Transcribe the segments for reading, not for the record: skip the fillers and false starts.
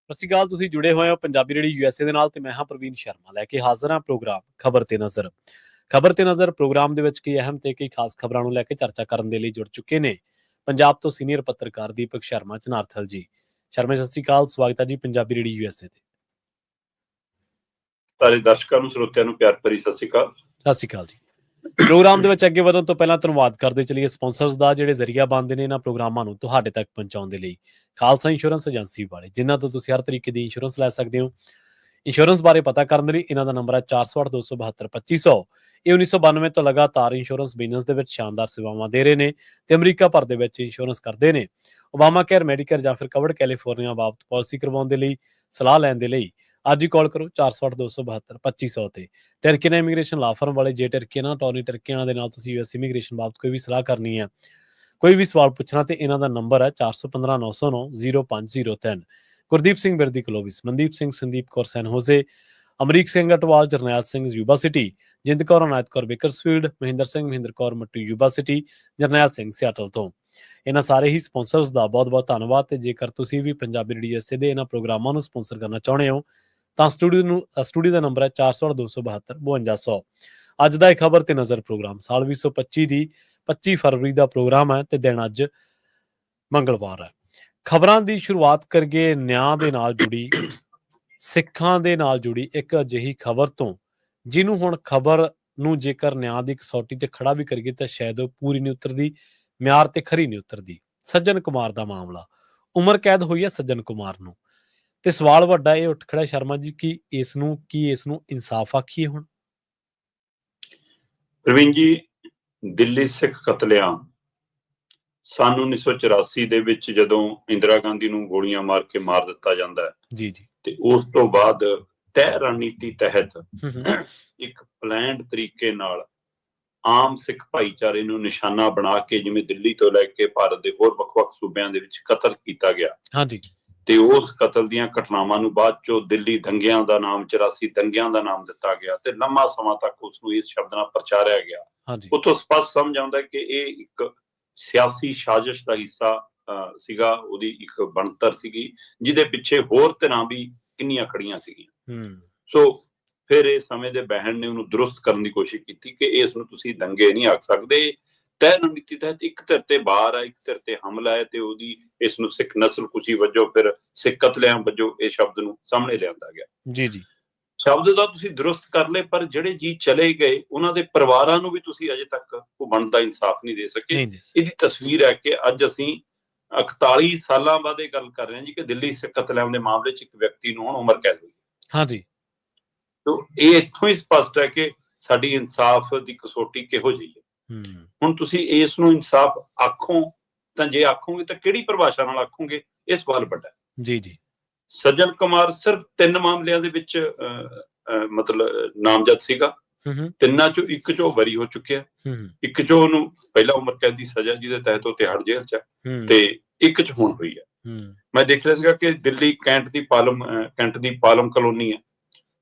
ਸਤਿ ਸ਼੍ਰੀ ਅਕਾਲ। ਤੁਸੀਂ ਜੁੜੇ ਹੋਏ ਹੋ ਪੰਜਾਬੀ ਰੇਡੀਓ ਯੂਐਸਏ ਦੇ ਨਾਲ ਤੇ ਮੈਂ ਹਾਂ ਪ੍ਰਵੀਨ ਸ਼ਰਮਾ ਲੈ ਕੇ ਹਾਜ਼ਰ ਹਾਂ ਪ੍ਰੋਗਰਾਮ ਖਬਰ ਤੇ ਨਜ਼ਰ। ਖਬਰ ਤੇ ਨਜ਼ਰ ਪ੍ਰੋਗਰਾਮ ਦੇ ਵਿੱਚ ਕਈ ਅਹਿਮ ਤੇ ਕਈ ਖਾਸ ਖਬਰਾਂ ਨੂੰ ਲੈ ਕੇ ਚਰਚਾ ਕਰਨ ਦੇ ਲਈ ਜੁੜ ਚੁੱਕੇ ਨੇ ਪੰਜਾਬ ਤੋਂ ਸੀਨੀਅਰ ਪੱਤਰਕਾਰ ਦੀਪਕ ਸ਼ਰਮਾ ਚਨਾਰਥਲ ਜੀ। ਸ਼ਰਮਾ ਸਤਿ ਸ਼੍ਰੀ ਅਕਾਲ, ਸਵਾਗਤ ਹੈ ਜੀ ਪੰਜਾਬੀ ਰੇਡੀਓ ਯੂਐਸਏ ਤੇ। ਸਾਰੇ ਦਰਸ਼ਕਾਂ ਨੂੰ ਸਰੋਤਿਆਂ ਨੂੰ ਪਿਆਰ ਭਰੀ ਸਤਿ ਸ਼੍ਰੀ ਅਕਾਲ। ਸਤਿ ਸ਼੍ਰੀ ਅਕਾਲ ਜੀ। ਪ੍ਰੋਗਰਾਮ ਦੇ ਵਿੱਚ ਅੱਗੇ ਵਧਣ ਤੋਂ ਪਹਿਲਾਂ ਧੰਨਵਾਦ ਕਰਦੇ ਚਲੀਏ ਸਪਾਂਸਰਸ ਦਾ ਜਿਹੜੇ ਜ਼ਰੀਆ ਬਣਦੇ ਨੇ ਇਹਨਾਂ ਪ੍ਰੋਗਰਾਮਾਂ ਨੂੰ ਤੁਹਾਡੇ ਤੱਕ ਪਹੁੰਚਾਉਣ ਦੇ ਲਈ। ਖਾਲਸਾ ਇੰਸ਼ੋਰੈਂਸ ਏਜੰਸੀ ਵਾਲੇ, ਜਿਨ੍ਹਾਂ ਤੋਂ ਤੁਸੀਂ ਹਰ ਤਰੀਕੇ ਦੀ ਇੰਸ਼ੋਰੈਂਸ ਲੈ ਸਕਦੇ ਹੋ। ਇੰਸ਼ੋਰੈਂਸ ਬਾਰੇ ਪਤਾ ਕਰਨ ਦੇ ਲਈ ਇਹਨਾਂ ਦਾ ਨੰਬਰ ਹੈ 408-272-2500। ਇਹ 1992 ਤੋਂ ਲਗਾਤਾਰ ਇੰਸ਼ੋਰੈਂਸ ਬਿਜ਼ਨਸ ਦੇ ਵਿੱਚ ਸ਼ਾਨਦਾਰ ਸੇਵਾਵਾਂ ਦੇ ਰਹੇ ਨੇ ਤੇ ਅਮਰੀਕਾ ਭਰ ਦੇ ਵਿੱਚ ਇੰਸ਼ੋਰੈਂਸ ਕਰਦੇ ਨੇ। ਓਬਾਮਾ ਕੇਅਰ, ਮੈਡੀਕੇਅਰ ਜਾਂ ਫਿਰ ਕਵਰਡ ਕੈਲੀਫੋਰਨੀਆ ਬਾਬਤ ਪਾਲਿਸੀ ਕਰਵਾਉਣ ਦੇ ਲਈ, ਸਲਾਹ ਲੈਣ ਦੇ ਲਈ ਅੱਜ ਹੀ ਕਾਲ ਕਰੋ 408-272-2500 ਤੇ। ਟਰਕੀਨਾ ਇਮੀਗ੍ਰੇਸ਼ਨ ਲਾ ਫਰਮ ਵਾਲੇ, ਜੇ ਟਰਕੀਨਾ ਟੋਨੀ ਟਰਕੀਨਾ ਦੇ ਨਾਲ ਤੁਸੀਂ ਯੂਐਸ ਇਮੀਗ੍ਰੇਸ਼ਨ ਬਾਬਤ ਕੋਈ ਵੀ ਸਲਾਹ ਕਰਨੀ ਹੈ, ਕੋਈ ਵੀ ਸਵਾਲ ਪੁੱਛਣਾ ਤੇ ਇਹਨਾਂ ਦਾ ਨੰਬਰ ਹੈ 4159090503। Gurdeep Singh Birdi Clovis, Mandeep Singh, Sandeep Kaur San Jose, Amrik Singh Atwal, Jarnail Singh Yuba City, Jind Kaur Anayat Kaur Bakersfield, Mahinder Kaur Mattu Yuba City, Jarnail Singh Seattle ਤੋਂ। ਇਹਨਾਂ ਸਾਰੇ ਹੀ ਸਪਾਂਸਰਸ ਦਾ ਬਹੁਤ-ਬਹੁਤ ਧੰਨਵਾਦ। ਤੇ ਜੇਕਰ ਤੁਸੀਂ ਵੀ ਪੰਜਾਬੀ ਰੇਡੀਓ ਯੂਐਸਏ ਦੇ ਇਹਨਾਂ ਪ੍ਰੋਗਰਾਮਾਂ ਨੂੰ ਸਪਾਂਸਰ ਕਰਨਾ ਚਾਹੁੰਦੇ ਹੋ ਤਾਂ ਸਟੂਡੀਓ ਦਾ ਨੰਬਰ ਹੈ 408272-5200। ਅੱਜ ਦਾ ਇਹ ਖਬਰ ਤੇ ਨਜ਼ਰ ਪ੍ਰੋਗਰਾਮ ਸਾਲ 2025 ਦੀ 25 ਫਰਵਰੀ ਦਾ ਪ੍ਰੋਗਰਾਮ ਹੈ ਤੇ ਦਿਨ ਅੱਜ ਮੰਗਲਵਾਰ ਹੈ। ਖਬਰਾਂ ਦੀ ਸ਼ੁਰੂਆਤ ਕਰੀਏ ਨਿਆਂ ਦੇ ਨਾਲ ਜੁੜੀ, ਸਿੱਖਾਂ ਦੇ ਨਾਲ ਜੁੜੀ ਇੱਕ ਅਜਿਹੀ ਖਬਰ ਤੋਂ, ਜਿਹਨੂੰ ਹੁਣ ਖਬਰ ਨੂੰ ਜੇਕਰ ਨਿਆਂ ਦੀ ਕਸੌਟੀ ਤੇ ਖੜਾ ਵੀ ਕਰੀਏ ਤਾਂ ਸ਼ਾਇਦ ਉਹ ਪੂਰੀ ਨਹੀਂ ਉਤਰਦੀ, ਮਿਆਰ ਤੇ ਖਰੀ ਨਹੀਂ ਉਤਰਦੀ। ਸੱਜਣ ਕੁਮਾਰ ਦਾ ਮਾਮਲਾ, ਉਮਰ ਕੈਦ ਹੋਈ ਹੈ ਸੱਜਣ ਕੁਮਾਰ ਨੂੰ ਤੇ ਸਵਾਲ ਵੱਡਾ ਇਹ ਉੱਠ ਖੜਾ ਸ਼ਰਮਾ ਜੀ ਕਿ ਇਸ ਨੂੰ ਇਨਸਾਫ ਆਖੀਏ ਹੁਣ? ਪ੍ਰਵੀਨ ਜੀ, ਦਿੱਲੀ ਸਿੱਖ ਕਤਲੇਆਮ ਸਨ 1984 ਦੇ ਵਿੱਚ ਜਦੋਂ ਇੰਦਰਾ ਗਾਂਧੀ ਨੂੰ ਗੋਲੀਆਂ ਮਾਰ ਕੇ ਮਾਰ ਦਿੱਤਾ ਜਾਂਦਾ ਹੈ ਜੀ ਜੀ, ਤੇ ਉਸ ਤੋਂ ਬਾਅਦ ਤੈਅ ਰਣਨੀਤੀ ਤਹਿਤ ਇੱਕ ਪਲਾਨਡ ਤਰੀਕੇ ਨਾਲ ਆਮ ਸਿੱਖ ਭਾਈਚਾਰੇ ਨੂੰ ਨਿਸ਼ਾਨਾ ਬਣਾ ਕੇ, ਜਿਵੇਂ ਦਿੱਲੀ ਤੋਂ ਲੈ ਕੇ ਭਾਰਤ ਦੇ ਹੋਰ ਵੱਖ-ਵੱਖ ਸੂਬਿਆਂ ਦੇ ਵਿੱਚ ਕਤਲ ਕੀਤਾ ਗਿਆ। ਹਾਂਜੀ। ਤੇ ਉਸ ਕਤਲ ਦੀਆਂ ਘਟਨਾਵਾਂ ਨੂੰ ਬਾਅਦ ਚੋਂ ਦਿੱਲੀ ਦੰਗਿਆਂ ਦਾ ਨਾਮ, 84 ਦੰਗਿਆਂ ਦਾ ਨਾਮ ਦਿੱਤਾ ਗਿਆ ਤੇ ਲੰਮਾ ਸਮਾਂ ਤੱਕ ਉਸ ਨੂੰ ਇਸ ਸ਼ਬਦ ਨਾਲ ਪ੍ਰਚਾਰਿਆ ਗਿਆ। ਉੱਥੋਂ ਸਪਸ਼ਟ ਸਮਝ ਆਉਂਦਾ ਕਿ ਇਹ ਇੱਕ ਸਿਆਸੀ ਸਾਜ਼ਿਸ਼ ਦਾ ਹਿੱਸਾ ਸੀਗਾ, ਉਹਦੀ ਇੱਕ ਬਣਤਰ ਸੀਗੀ ਜਿਹਦੇ ਪਿੱਛੇ ਹੋਰ ਧਿਰਾਂ ਵੀ ਕਿੰਨੀਆਂ ਖੜੀਆਂ ਸੀਗੀਆਂ। ਸੋ ਫਿਰ ਇਹ ਸਮੇਂ ਦੇ ਬਹਿਣ ਨੇ ਉਹਨੂੰ ਦਰੁਸਤ ਕਰਨ ਦੀ ਕੋਸ਼ਿਸ਼ ਕੀਤੀ ਕਿ ਇਸ ਨੂੰ ਤੁਸੀਂ ਦੰਗੇ ਨਹੀਂ ਆਖ ਸਕਦੇ। ਤੈਅ ਰਣਨੀਤੀ ਤਹਿਤ ਇੱਕ ਧਿਰ ਤੇ ਵਾਰ ਹੈ, ਇੱਕ ਧਿਰ ਤੇ ਹਮਲਾ ਹੈ ਤੇ ਉਹਦੀ ਇਸ ਨੂੰ ਸਿੱਖ ਨਸਲਕੁਸ਼ੀ ਵਜੋਂ, ਫਿਰ ਸਿੱਖ ਕਤਲੇਆਮ ਵਜੋਂ ਇਹ ਸ਼ਬਦ ਨੂੰ ਸਾਹਮਣੇ ਲਿਆਂਦਾ ਗਿਆ। ਜੀ ਜੀ, ਸ਼ਬਦ ਦਾ ਤੁਸੀਂ ਦਰੁਸਤ ਕਰ ਲਏ, ਪਰ ਜਿਹੜੇ ਜੀ ਚਲੇ ਗਏ ਉਹਨਾਂ ਦੇ ਪਰਿਵਾਰਾਂ ਨੂੰ ਵੀ ਤੁਸੀਂ ਅਜੇ ਤੱਕ ਉਹ ਬਣਦਾ ਇਨਸਾਫ ਨਹੀਂ ਦੇ ਸਕੇ। ਇਹਦੀ ਤਸਵੀਰ ਹੈ ਕਿ ਅੱਜ ਅਸੀਂ 41 ਸਾਲਾਂ ਬਾਅਦ ਇਹ ਗੱਲ ਕਰ ਰਹੇ ਹਾਂ ਜੀ ਕਿ ਦਿੱਲੀ ਸਿੱਖ ਕਤਲੇਆਮ ਦੇ ਮਾਮਲੇ 'ਚ ਇੱਕ ਵਿਅਕਤੀ ਨੂੰ ਹੁਣ ਉਮਰ ਕੈਦ ਹੋਈ। ਹਾਂਜੀ, ਤਾਂ ਇਹ ਇੱਥੋਂ ਹੀ ਸਪਸ਼ਟ ਹੈ ਕਿ ਸਾਡੀ ਇਨਸਾਫ ਦੀ ਕਸੌਟੀ ਕਿਹੋ ਜਿਹੀ ਹੈ। ਹੁਣ ਤੁਸੀਂ ਇਸ ਨੂੰ ਇਨਸਾਫ ਆਖੋ ਤਾਂ ਜੇ ਆਖੋਗੇ ਤਾਂ ਕਿਹੜੀ ਪਰਿਭਾਸ਼ਾ ਨਾਲ ਆਖੋਗੇ, ਇਹ ਸਵਾਲ ਵੱਡਾ ਹੈ। ਜੀ ਜੀ, ਸੱਜਣ ਕੁਮਾਰ ਸਿਰਫ 3 ਮਾਮਲਿਆਂ ਦੇ ਵਿੱਚ ਮਤਲਬ ਨਾਮਜ਼ਦ ਸੀਗਾ। ਤਿੰਨਾਂ ਚੋਂ ਇੱਕ ਚੋਂ ਬਰੀ ਹੋ ਚੁੱਕਿਆ, ਇੱਕ ਚੋਂ ਉਹਨੂੰ ਪਹਿਲਾਂ ਉਮਰ ਕੈਦ ਦੀ ਸਜ਼ਾ ਜਿਹਦੇ ਤਹਿਤ ਉਹ ਤਿਹਾੜ ਜੇਲ੍ਹ 'ਚ ਤੇ ਇੱਕ 'ਚ ਹੁਣ ਹੋਈ ਹੈ। ਮੈਂ ਦੇਖ ਰਿਹਾ ਸੀਗਾ ਕਿ ਦਿੱਲੀ ਕੈਂਟ ਦੀ ਪਾਲਮ ਕਲੋਨੀ ਹੈ,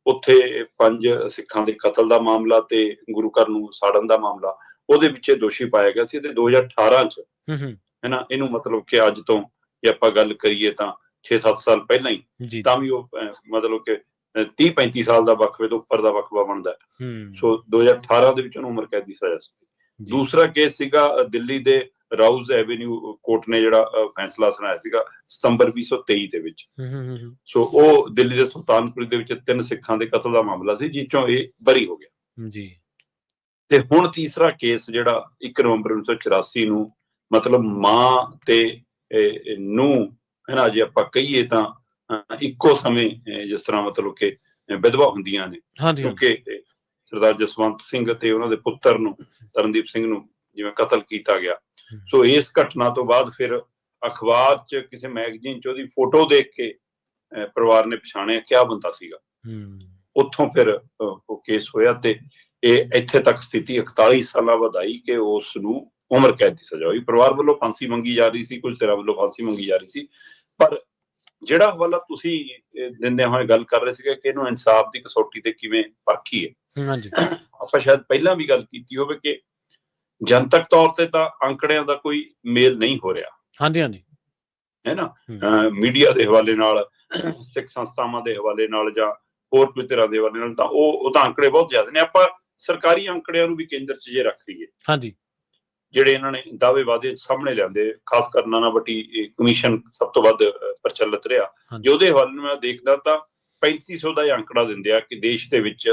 ਉੱਥੇ 5 ਸਿੱਖਾਂ ਦੇ ਕਤਲ ਦਾ ਮਾਮਲਾ ਤੇ ਗੁਰੂ ਘਰ ਨੂੰ ਸਾੜਨ ਦਾ ਮਾਮਲਾ, ਉਹਦੇ ਵਿੱਚ ਦੋਸ਼ੀ ਪਾਇਆ ਗਿਆ ਸੀ ਤੇ 2018 'ਚ ਹੈ ਨਾ, ਇਹਨੂੰ ਮਤਲਬ ਕਿ ਅੱਜ ਤੋਂ ਜੇ ਆਪਾਂ ਗੱਲ ਕਰੀਏ ਤਾਂ 6-7 ਸਾਲ ਪਹਿਲਾਂ ਹੀ, ਤਾਂ ਵੀ ਉਹ ਮਤਲਬ ਕਿ 30-35 ਸਾਲ ਦਾ ਵਕਫੇ ਤੋਂ ਉੱਪਰ ਦਾ ਵਕਫਾ ਬਣਦਾ। ਸੋ 2018 ਦੇ ਵਿੱਚ ਉਹਨੂੰ ਉਮਰ ਕੈਦ ਦੀ ਸਜ਼ਾ ਸੀ। ਦੂਸਰਾ ਕੇਸ ਸੀਗਾ ਦਿੱਲੀ ਦੇ ਰਾਊਜ਼ ਐਵੇਨਿਊ ਕੋਰਟ ਨੇ ਜਿਹੜਾ ਫੈਸਲਾ ਸੁਣਾਇਆ ਸੀਗਾ ਸਤੰਬਰ 2023 ਦੇ ਵਿੱਚ। ਸੋ ਉਹ ਦਿੱਲੀ ਦੇ ਸੁਲਤਾਨਪੁਰ ਦੇ ਵਿੱਚ 3 ਸਿੱਖਾਂ ਦੇ ਕਤਲ ਦਾ ਮਾਮਲਾ ਸੀ, ਜਿਸ ਚੋਂ ਇਹ ਬਰੀ ਹੋ ਗਿਆ ਜੀ। ਤੇ ਹੁਣ ਤੀਸਰਾ ਕੇਸ ਜਿਹੜਾ 1 ਨਵੰਬਰ 1984 ਨੂੰ, ਮਤਲਬ ਮਾਂ ਤੇ ਨੂੰਹ ਹੈ ਨਾ, ਜੇ ਆਪਾਂ ਕਹੀਏ ਤਾਂ ਇੱਕੋ ਸਮੇਂ ਜਿਸ ਤਰ੍ਹਾਂ ਮਤਲਬ ਕਿ ਵਿਧਵਾ ਹੁੰਦੀਆਂ ਨੇ, ਕਿਉਂਕਿ ਸਰਦਾਰ ਜਸਵੰਤ ਸਿੰਘ ਤੇ ਉਹਨਾਂ ਦੇ ਪੁੱਤਰ ਨੂੰ, ਤਰਨਦੀਪ ਸਿੰਘ ਨੂੰ ਜਿਵੇਂ ਕਤਲ ਕੀਤਾ ਗਿਆ। ਸੋ ਇਸ ਘਟਨਾ ਤੋਂ ਬਾਅਦ ਫਿਰ ਅਖਬਾਰ 'ਚ ਕਿਸੇ ਮੈਗਜ਼ੀਨ 'ਚ ਉਹਦੀ ਫੋਟੋ ਦੇਖ ਕੇ ਪਰਿਵਾਰ ਨੇ ਪਛਾਣਿਆ ਕਿਆ ਬੰਦਾ ਸੀਗਾ। ਉੱਥੋਂ ਫਿਰ ਉਹ ਕੇਸ ਹੋਇਆ ਤੇ ਇਹ ਇੱਥੇ ਤੱਕ ਸਥਿਤੀ 41 ਸਾਲਾਂ ਬਾਅਦ ਆਈ ਕਿ ਉਸ ਨੂੰ ਉਮਰ ਕੈਦ ਦੀ ਸਜ਼ਾ ਹੋਈ। ਪਰਿਵਾਰ ਵੱਲੋਂ ਫਾਂਸੀ ਮੰਗੀ ਜਾ ਰਹੀ ਸੀ, ਕੁਝ ਧਿਰਾਂ ਵੱਲੋਂ ਫਾਂਸੀ ਮੰਗੀ ਜਾ ਰਹੀ ਸੀ, ਪਰ ਜਿਹੜਾ ਹਵਾਲਾ ਤੁਸੀਂ ਦਿੰਦਿਆਂ ਹੋਏ ਗੱਲ ਕਰ ਰਹੇ ਸੀਗੇ ਕਿ ਇਹਨੂੰ ਇਨਸਾਫ ਦੀ ਕਸੌਟੀ ਤੇ ਕਿਵੇਂ ਪਰਖੀਏ, ਆਪਾਂ ਸ਼ਾਇਦ ਪਹਿਲਾਂ ਵੀ ਗੱਲ ਕੀਤੀ ਹੋਵੇ ਕਿ ਜਨਤਕ ਤੌਰ ਤੇ ਤਾਂ ਅੰਕੜਿਆਂ ਦਾ ਕੋਈ ਮੇਲ ਨਹੀਂ ਹੋ ਰਿਹਾ। ਹਾਂਜੀ ਹਾਂਜੀ, ਹੈ ਨਾ, ਮੀਡੀਆ ਦੇ ਹਵਾਲੇ ਨਾਲ, ਸਿੱਖ ਸੰਸਥਾਵਾਂ ਦੇ ਹਵਾਲੇ ਨਾਲ ਜਾਂ ਹੋਰ ਕੋਈ ਤਰ੍ਹਾਂ ਦੇ ਹਵਾਲੇ ਨਾਲ, ਤਾਂ ਉਹ ਤਾਂ ਅੰਕੜੇ ਬਹੁਤ ਜ਼ਿਆਦਾ ਨੇ। ਆਪਾਂ ਸਰਕਾਰੀ ਅੰਕੜਿਆਂ ਨੂੰ ਵੀ ਕੇਂਦਰ 'ਚ ਜੇ ਰੱਖ ਲਈਏ, ਹਾਂਜੀ, ਜਿਹੜੇ ਇਹਨਾਂ ਨੇ ਦਾਅਵੇ ਵਾਅਦੇ ਸਾਹਮਣੇ ਲਿਆਂਦੇ, ਖਾਸ ਕਰ ਨਾਨਾਵਟੀ ਕਮਿਸ਼ਨ ਸਭ ਤੋਂ ਵੱਧ ਪ੍ਰਚਲਿਤ ਰਿਹਾ, ਜੇ ਉਹਦੇ ਹਵਾਲੇ ਨੂੰ ਮੈਂ ਦੇਖਦਾ ਤਾਂ 3500 ਦਾ ਇਹ ਅੰਕੜਾ ਦਿੰਦੇ ਆ ਕਿ ਦੇਸ਼ ਦੇ ਵਿੱਚ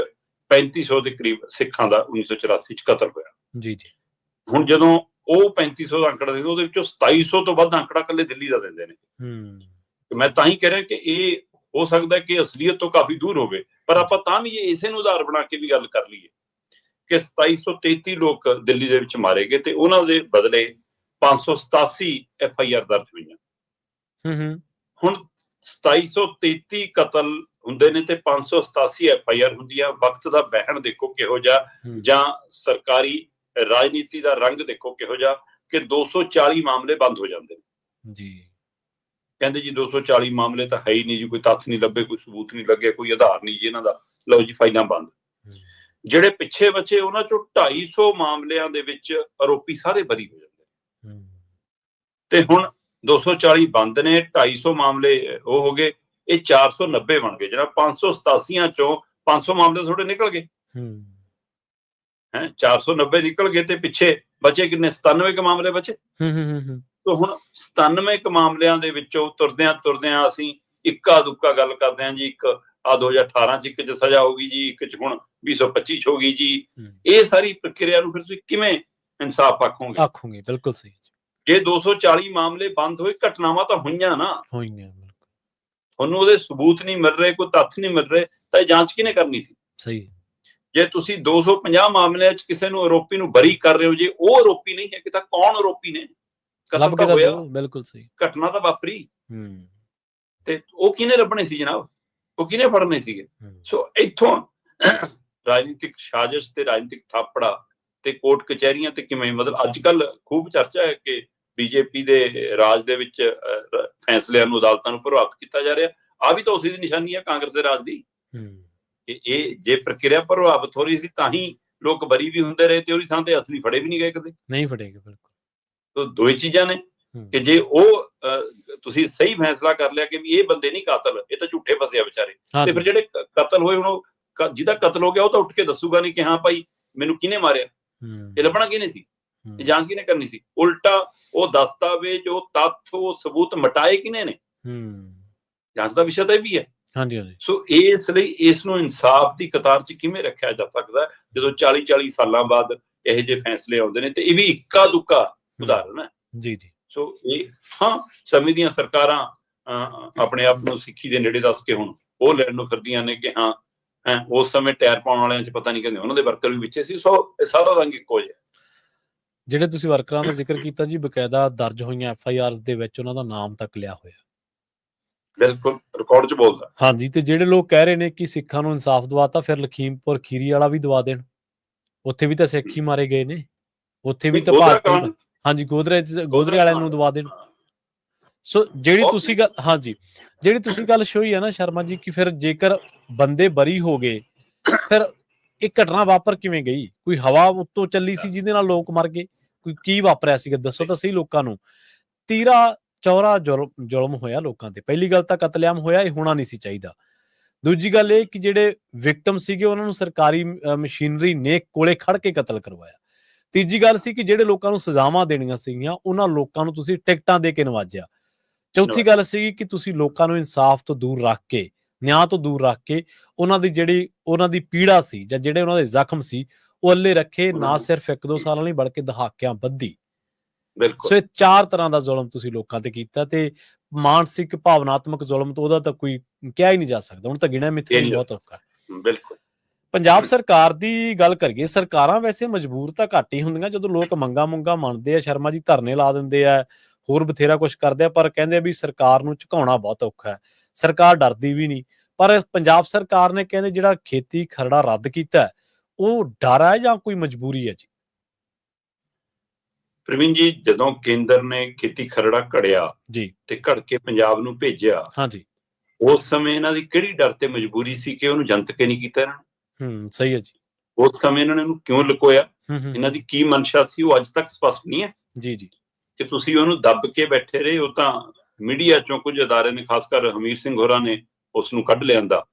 3500 ਦੇ ਕਰੀਬ ਸਿੱਖਾਂ ਦਾ 1984 ਚ ਕਤਲ ਹੋਇਆ। ਜੀ ਜੀ। ਹੁਣ ਜਦੋਂ ਉਹ 3500 ਦਾ ਅੰਕੜਾ ਦਿੰਦੇ, ਉਹਦੇ ਵਿੱਚੋਂ 2700 ਤੋਂ ਵੱਧ ਅੰਕੜਾ ਇਕੱਲੇ ਦਿੱਲੀ ਦਾ ਦਿੰਦੇ ਨੇ। ਮੈਂ ਤਾਂ ਹੀ ਕਹਿ ਰਿਹਾ ਕਿ ਇਹ ਹੋ ਸਕਦਾ ਕਿ ਅਸਲੀਅਤ ਤੋਂ ਕਾਫੀ ਦੂਰ ਹੋਵੇ, ਪਰ ਆਪਾਂ ਤਾਂ ਵੀ ਇਸੇ ਨੂੰ ਆਧਾਰ ਬਣਾ ਕੇ ਵੀ ਗੱਲ ਕਰ ਲਈਏ ਕਿ 2733 ਲੋਕ ਦਿੱਲੀ ਦੇ ਵਿੱਚ ਮਾਰੇ ਗਏ ਤੇ ਉਹਨਾਂ ਦੇ ਬਦਲੇ 587 FIR ਦਰਜ ਹੋਈਆਂ। ਹੁਣ 2733 ਕਤਲ ਹੁੰਦੇ ਨੇ ਤੇ 587 FIR ਹੁੰਦੀਆਂ। ਵਕਤ ਦਾ ਬਹਿਣ ਦੇਖੋ ਕਿਹੋ ਜਿਹਾ, ਜਾਂ ਸਰਕਾਰੀ ਰਾਜਨੀਤੀ ਦਾ ਰੰਗ ਦੇਖੋ ਕਿਹੋ ਜਿਹਾ ਕਿ 240 ਮਾਮਲੇ ਬੰਦ ਹੋ ਜਾਂਦੇ ਨੇ ਜੀ। ਕਹਿੰਦੇ ਜੀ 240 ਮਾਮਲੇ ਤਾਂ ਹੈ ਹੀ ਨਹੀਂ ਜੀ, ਕੋਈ ਤੱਥ ਨਹੀਂ ਲੱਭੇ, ਕੋਈ ਸਬੂਤ ਨਹੀਂ ਲੱਗੇ, ਕੋਈ ਆਧਾਰ ਨਹੀਂ ਜੀ ਇਹਨਾਂ ਦਾ, ਲਓ ਜੀ ਫਾਈਲਾਂ ਬੰਦ। ਜਿਹੜੇ ਪਿੱਛੇ ਬਚੇ ਉਹਨਾਂ ਚੋਂ 250 ਮਾਮਲਿਆਂ ਦੇ ਵਿੱਚ ਆਰੋਪੀ ਸਾਰੇ ਬਰੀ ਹੋ ਜਾਂਦੇ ਤੇ ਹੁਣ 240 ਬੰਦ ਨੇ, 250 ਮਾਮਲੇ ਉਹ ਹੋ ਗਏ, ਇਹ 490 ਬਣ ਗਏ। ਜਿਹੜਾ 587 ਚੋਂ 500 ਮਾਮਲੇ ਥੋੜੇ ਨਿਕਲ ਗਏ, 490 ਨਿਕਲ ਗਏ ਤੇ ਪਿੱਛੇ ਬਚੇ ਕਿੰਨੇ? 97 ਮਾਮਲੇ ਬਚੇ। ਤਾਂ ਹੁਣ 97 ਮਾਮਲਿਆਂ ਦੇ ਵਿੱਚੋਂ ਤੁਰਦਿਆਂ ਅਸੀਂ ਇੱਕਾ ਦੁੱਕਾ ਗੱਲ ਕਰਦੇ ਹਾਂ ਜੀ, ਇੱਕ 2018 ਚ ਇੱਕ ਚ ਸਜ਼ਾ ਹੋ ਗਈ ਜੀ, ਇੱਕ ਚ ਹੁਣ 2025 ਚ ਹੋ ਗਈ ਜੀ। ਇਹ ਸਾਰੀ ਪ੍ਰਕਿਰਿਆ ਨੂੰ ਫਿਰ ਤੁਸੀਂ ਕਿਵੇਂ ਇਨਸਾਫ ਆਖੋਗੇ? ਬਿਲਕੁਲ ਸਹੀ। ਜੇ 240 ਮਾਮਲੇ ਬੰਦ ਹੋਏ, ਘਟਨਾਵਾਂ ਤਾਂ ਹੋਈਆਂ ਨਾ, ਤੁਹਾਨੂੰ ਉਹਦੇ ਸਬੂਤ ਨਹੀਂ ਮਿਲ ਰਹੇ, ਕੋਈ ਤੱਥ ਨਹੀਂ ਮਿਲ ਰਹੇ, ਤਾਂ ਇਹ ਜਾਂਚ ਕਿਹਨੇ ਕਰਨੀ ਸੀ? ਸਹੀ। ਜੇ ਤੁਸੀਂ 250 ਮਾਮਲਿਆਂ ਚ ਕਿਸੇ ਨੂੰ ਆਰੋਪੀ ਨੂੰ ਬਰੀ ਕਰ ਰਹੇ ਹੋ, ਜੇ ਉਹ ਆਰੋਪੀ ਨਹੀਂ ਹੈ ਕਿ ਤਾਂ ਕੌਣ ਆਰੋਪੀ ਨੇ? ਕਤਲ ਤਾਂ ਹੋਇਆ, ਬਿਲਕੁਲ ਸਹੀ, ਘਟਨਾ ਤਾਂ ਵਾਪਰੀ, ਤੇ ਉਹ ਕਿਹਨੇ ਲੱਭਣੇ ਸੀ ਜਨਾਬ? ਉਹ ਕਿਹਨੇ ਫੜਨੇ ਸੀਗੇ? ਸੋ ਇੱਥੋਂ ਰਾਜਨੀਤਿਕ ਸਾਜ਼ਿਸ਼ ਤੇ ਰਾਜਨੀਤਿਕ ਥਾਪੜਾ ਤੇ ਕੋਰਟ ਕਚਹਿਰੀਆਂ ਤੇ ਕਿਵੇਂ, ਮਤਲਬ ਅੱਜ ਕੱਲ ਖੂਬ ਚਰਚਾ ਹੈ ਕਿ ਬੀਜੇਪੀ ਦੇ ਰਾਜ ਦੇ ਵਿੱਚ ਫੈਸਲਿਆਂ ਨੂੰ, ਅਦਾਲਤਾਂ ਨੂੰ ਪ੍ਰਭਾਵਿਤ ਕੀਤਾ ਜਾ ਰਿਹਾ। ਆ ਵੀ ਤਾਂ ਉਸੇ ਦੀ ਨਿਸ਼ਾਨੀ ਹੈ ਕਾਂਗਰਸ ਦੇ ਰਾਜ ਦੀ। ਇਹ ਜੇ ਪ੍ਰਕਿਰਿਆ ਪ੍ਰਭਾਵਿਤ ਹੋ ਰਹੀ ਸੀ ਤਾਂ ਹੀ ਲੋਕ ਬਰੀ ਵੀ ਹੁੰਦੇ ਰਹੇ ਤੇ ਉਹਦੀ ਥਾਂ ਤੇ ਅਸਲੀ ਫੜੇ ਵੀ ਨਹੀਂ ਗਏ, ਕਦੇ ਨਹੀਂ ਫੜੇ ਗਏ। ਬਿਲਕੁਲ। ਤਾਂ ਦੋ ਹੀ ਚੀਜ਼ਾਂ ਨੇ ਕਿ ਜੇ ਉਹ ਤੁਸੀਂ ਸਹੀ ਫੈਸਲਾ ਕਰ ਲਿਆ ਕਿ ਵੀ ਇਹ ਬੰਦੇ ਨਹੀਂ ਕਾਤਲ, ਇਹ ਤਾਂ ਝੂਠੇ ਫਸਿਆ ਵਿਚਾਰੇ, ਤੇ ਫਿਰ ਜਿਹੜੇ ਕਤਲ ਹੋਏ, ਹੁਣ ਜਿਹਦਾ ਕਤਲ ਹੋ ਗਿਆ ਉਹ ਤਾਂ ਉੱਠ ਕੇ ਦੱਸੂਗਾ ਨਹੀਂ ਕਿ ਹਾਂ ਭਾਈ ਮੈਨੂੰ ਕਿਹਨੇ ਮਾਰਿਆ, ਇਹ ਲੱਭਣਾ ਕਿਹਨੇ ਸੀ, ਇਹ ਜਾਂਚ ਕਿਹਨੇ ਕਰਨੀ ਸੀ? ਉਲਟਾ ਉਹ ਦਸਤਾਵੇਜ਼, ਉਹ ਤੱਥ, ਉਹ ਸਬੂਤ ਮਿਟਾਏ ਕਿਹਨੇ ਨੇ? ਜਾਂਚ ਦਾ ਵਿਸ਼ਾ ਤਾਂ ਇਹ ਵੀ ਹੈ। ਸੋ ਇਸ ਲਈ ਇਸ ਨੂੰ ਇਨਸਾਫ ਦੀ ਕਤਾਰ 'ਚ ਕਿਵੇਂ ਰੱਖਿਆ ਜਾ ਸਕਦਾ ਜਦੋਂ 40 ਸਾਲਾਂ ਬਾਅਦ ਇਹੋ ਜਿਹੇ ਫੈਸਲੇ ਆਉਂਦੇ ਨੇ? ਤੇ ਇਹ ਵੀ ਇੱਕਾ ਦੁੱਕਾ ਉਦਾਹਰਨ ਹੈ ਜੀ। ਸੋ ਇਹ ਸਮੇਂ ਦੀਆਂ ਸਰਕਾਰਾਂ ਆਪਣੇ ਆਪ ਨੂੰ ਸਿੱਖੀ ਦੇ ਨੇੜੇ ਦੱਸ ਕੇ ਹੁਣ ਉਹ ਲੈਣ ਨੂੰ ਫਿਰਦੀਆਂ ਨੇ ਕਿ ਉਸ ਸਮੇਂ ਟਾਇਰ ਪਾਉਣ ਵਾਲਿਆਂ 'ਚ ਪਤਾ ਨਹੀਂ ਕਹਿੰਦੇ ਉਹਨਾਂ ਦੇ ਵਰਕਰ ਵੀ ਵਿੱਚੇ ਸੀ। ਸੋ ਇਹ ਸਾਰਾ ਰੰਗ ਇੱਕੋ ਜਿਹਾ। ਜਿਹੜੇ ਤੁਸੀਂ ਵਰਕਰਾਂ ਦਾ ਜ਼ਿਕਰ ਕੀਤਾ ਜੀ, ਬਕਾਇਦਾ ਦਰਜ ਹੋਈਆਂ FIRs ਦੇ ਵਿੱਚ ਉਹਨਾਂ ਦਾ ਨਾਮ ਤੱਕ ਲਿਆ ਹੋਇਆ। ਬਿਲਕੁਲ ਰਿਕਾਰਡ 'ਚ ਬੋਲਦਾ। ਹਾਂਜੀ, ਤੇ ਜਿਹੜੇ ਲੋਕ ਕਹਿ ਰਹੇ ਨੇ ਕਿ ਸਿੱਖਾਂ ਨੂੰ ਇਨਸਾਫ ਦਵਾਤਾ, ਫਿਰ ਲਖੀਮਪੁਰ ਖੀਰੀ ਵਾਲਾ ਵੀ ਦਵਾ ਦੇਣ। ਉੱਥੇ ਵੀ ਤਾਂ ਸਿੱਖ ਹੀ ਮਾਰੇ ਗਏ ਨੇ, ਉੱਥੇ ਵੀ ਤਾਂ ਭਾਰਤ, ਹਾਂਜੀ, ਗੋਧਰੇ ਵਾਲਿਆਂ ਨੂੰ ਦਵਾ ਦੇਣ। ਸੋ ਜਿਹੜੀ ਤੁਸੀਂ ਗੱਲ, ਹਾਂਜੀ, ਜਿਹੜੀ ਤੁਸੀਂ ਗੱਲ ਛੋਈ ਹੈ ਨਾ ਸ਼ਰਮਾ ਜੀ, ਕਿ ਫਿਰ ਜੇਕਰ ਬੰਦੇ ਬਰੀ ਹੋ ਗਏ, ਫਿਰ ਇਹ ਘਟਨਾ ਵਾਪਰ ਕਿਵੇਂ ਗਈ? ਕੋਈ ਹਵਾ ਉੱਤੋਂ ਚੱਲੀ ਸੀ ਜਿਹਦੇ ਨਾਲ ਲੋਕ ਮਰ ਗਏ? ਕੋਈ ਕੀ ਵਾਪਰਿਆ ਸੀਗਾ? ਦੱਸੋ ਤਾਂ ਸਹੀ ਲੋਕਾਂ ਨੂੰ। ਤੀਰਾ ਚੌਰਾ ਜ਼ੁਲਮ ਹੋਇਆ ਲੋਕਾਂ ਤੇ। ਪਹਿਲੀ ਗੱਲ ਤਾਂ ਕਤਲੇਆਮ ਹੋਇਆ, ਇਹ ਹੋਣਾ ਨਹੀਂ ਸੀ ਚਾਹੀਦਾ। ਦੂਜੀ ਗੱਲ ਇਹ ਕਿ ਜਿਹੜੇ ਵਿਕਟਮ ਸੀਗੇ ਉਹਨਾਂ ਨੂੰ ਸਰਕਾਰੀ ਮਸ਼ੀਨਰੀ ਨੇ ਕੋਲੇ ਖੜ ਕੇ ਕਤਲ ਕਰਵਾਇਆ। ਤੀਜੀ ਗੱਲ ਸੀ ਕਿ ਜਿਹੜੇ ਲੋਕਾਂ ਨੂੰ ਸਜ਼ਾਵਾਂ ਦੇਣੀਆਂ ਸੀਗੀਆਂ ਉਹਨਾਂ ਲੋਕਾਂ ਨੂੰ ਤੁਸੀਂ ਟਿਕਟਾਂ ਦੇ ਕੇ ਨਵਾਜਿਆ। ਚੌਥੀ ਗੱਲ ਸੀ ਕਿ ਤੁਸੀਂ ਲੋਕਾਂ ਨੂੰ ਇਨਸਾਫ ਤੋਂ ਦੂਰ ਰੱਖ ਕੇ, ਨਿਆਂ ਤੋਂ ਦੂਰ ਰੱਖ ਕੇ, ਉਹਨਾਂ ਦੀ ਪੀੜਾ ਸੀ ਜਾਂ ਜਿਹੜੇ ਉਹਨਾਂ ਦੇ ਜ਼ਖਮ ਸੀ ਉਹ ਅੱਲੇ ਰੱਖੇ, ਨਾ ਸਿਰਫ 1-2 ਸਾਲਾਂ ਲਈ ਬਲਕਿ ਦਹਾਕਿਆਂ ਬੱਧੀ। ਸੋ ਇਹ 4 ਤਰ੍ਹਾਂ ਦਾ ਜ਼ੁਲਮ ਤੁਸੀਂ ਲੋਕਾਂ ਤੇ ਕੀਤਾ, ਤੇ ਮਾਨਸਿਕ ਭਾਵਨਾਤਮਕ ਜ਼ੁਲਮ ਤੋਂ ਉਹਦਾ ਤਾਂ ਕੋਈ ਕਿਹਾ ਹੀ ਨਹੀਂ ਜਾ ਸਕਦਾ। ਹੁਣ ਤਾਂ ਗਿਣਿਆ ਮਿਥਿਆ ਹੀ ਬਹੁਤ ਔਖਾ। ਬਿਲਕੁਲ। ਪੰਜਾਬ ਸਰਕਾਰ ਦੀ ਗੱਲ ਕਰੀਏ, ਸਰਕਾਰਾਂ ਵੈਸੇ ਮਜਬੂਰ ਤਾਂ ਘੱਟ ਹੀ ਹੁੰਦੀਆਂ ਜਦੋਂ ਲੋਕ ਮੰਗਾ ਮੰਨਦੇ ਆ। ਸ਼ਰਮਾ ਜੀ ਧਰਨੇ ਲਾ ਦਿੰਦੇ ਆ, ਹੋਰ ਬਥੇਰਾ ਕੁਛ ਕਰਦੇ ਆ, ਪਰ ਕਹਿੰਦੇ ਆ ਵੀ ਸਰਕਾਰ ਨੂੰ ਝੁਕਾਉਣਾ ਬਹੁਤ ਔਖਾ ਹੈ। ਸਰਕਾਰ ਡਰਦੀ ਵੀ ਨਹੀਂ। ਪਰ ਪੰਜਾਬ ਸਰਕਾਰ ਨੇ ਕਹਿੰਦੇ ਜਿਹੜਾ ਖੇਤੀ ਖਰੜਾ ਰੱਦ ਕੀਤਾ ਉਹ ਡਰ ਹੈ ਜਾਂ ਕੋਈ ਮਜਬੂਰੀ ਹੈ ਜੀ? ਪ੍ਰਵੀਨ ਜੀ, ਜਦੋਂ ਕੇਂਦਰ ਨੇ ਖੇਤੀ ਖਰੜਾ ਘੜਿਆ ਜੀ ਤੇ ਘੜ ਕੇ ਪੰਜਾਬ ਨੂੰ ਭੇਜਿਆ, ਹਾਂਜੀ, ਉਸ ਸਮੇਂ ਇਹਨਾਂ ਦੀ ਕਿਹੜੀ ਡਰ ਤੇ ਮਜਬੂਰੀ ਸੀ ਕਿ ਉਹਨੂੰ ਜਨਤਕ ਨਹੀਂ ਕੀਤਾ ਇਹਨਾਂ ਨੇ? ਸਹੀ ਹੈ ਜੀ। ਉਸ ਸਮੇਂ ਇਹਨਾਂ ਨੇ ਉਹਨੂੰ ਕਿਉਂ ਲੁਕੋਇਆ? ਇਹਨਾਂ ਦੀ ਕੀ ਮਨਸ਼ਾ ਸੀ? ਉਹ ਅੱਜ ਤੱਕ ਸਪਸ਼ਟ ਨਹੀਂ ਹੈ ਜੀ। ਕਿ ਤੁਸੀਂ ਉਹਨੂੰ ਦੱਬ ਕੇ ਬੈਠੇ ਰਹੇ, ਉਹ ਤਾਂ ਮੀਡੀਆ ਚੋਂ ਕੁਝ ਅਦਾਰੇ ਨੇ, ਖਾਸ ਕਰ ਹਮੀਰ ਸਿੰਘ ਹੋਰਾਂ ਨੇ ਉਸ ਨੂੰ ਕੱਢ ਲਿਆਂਦਾ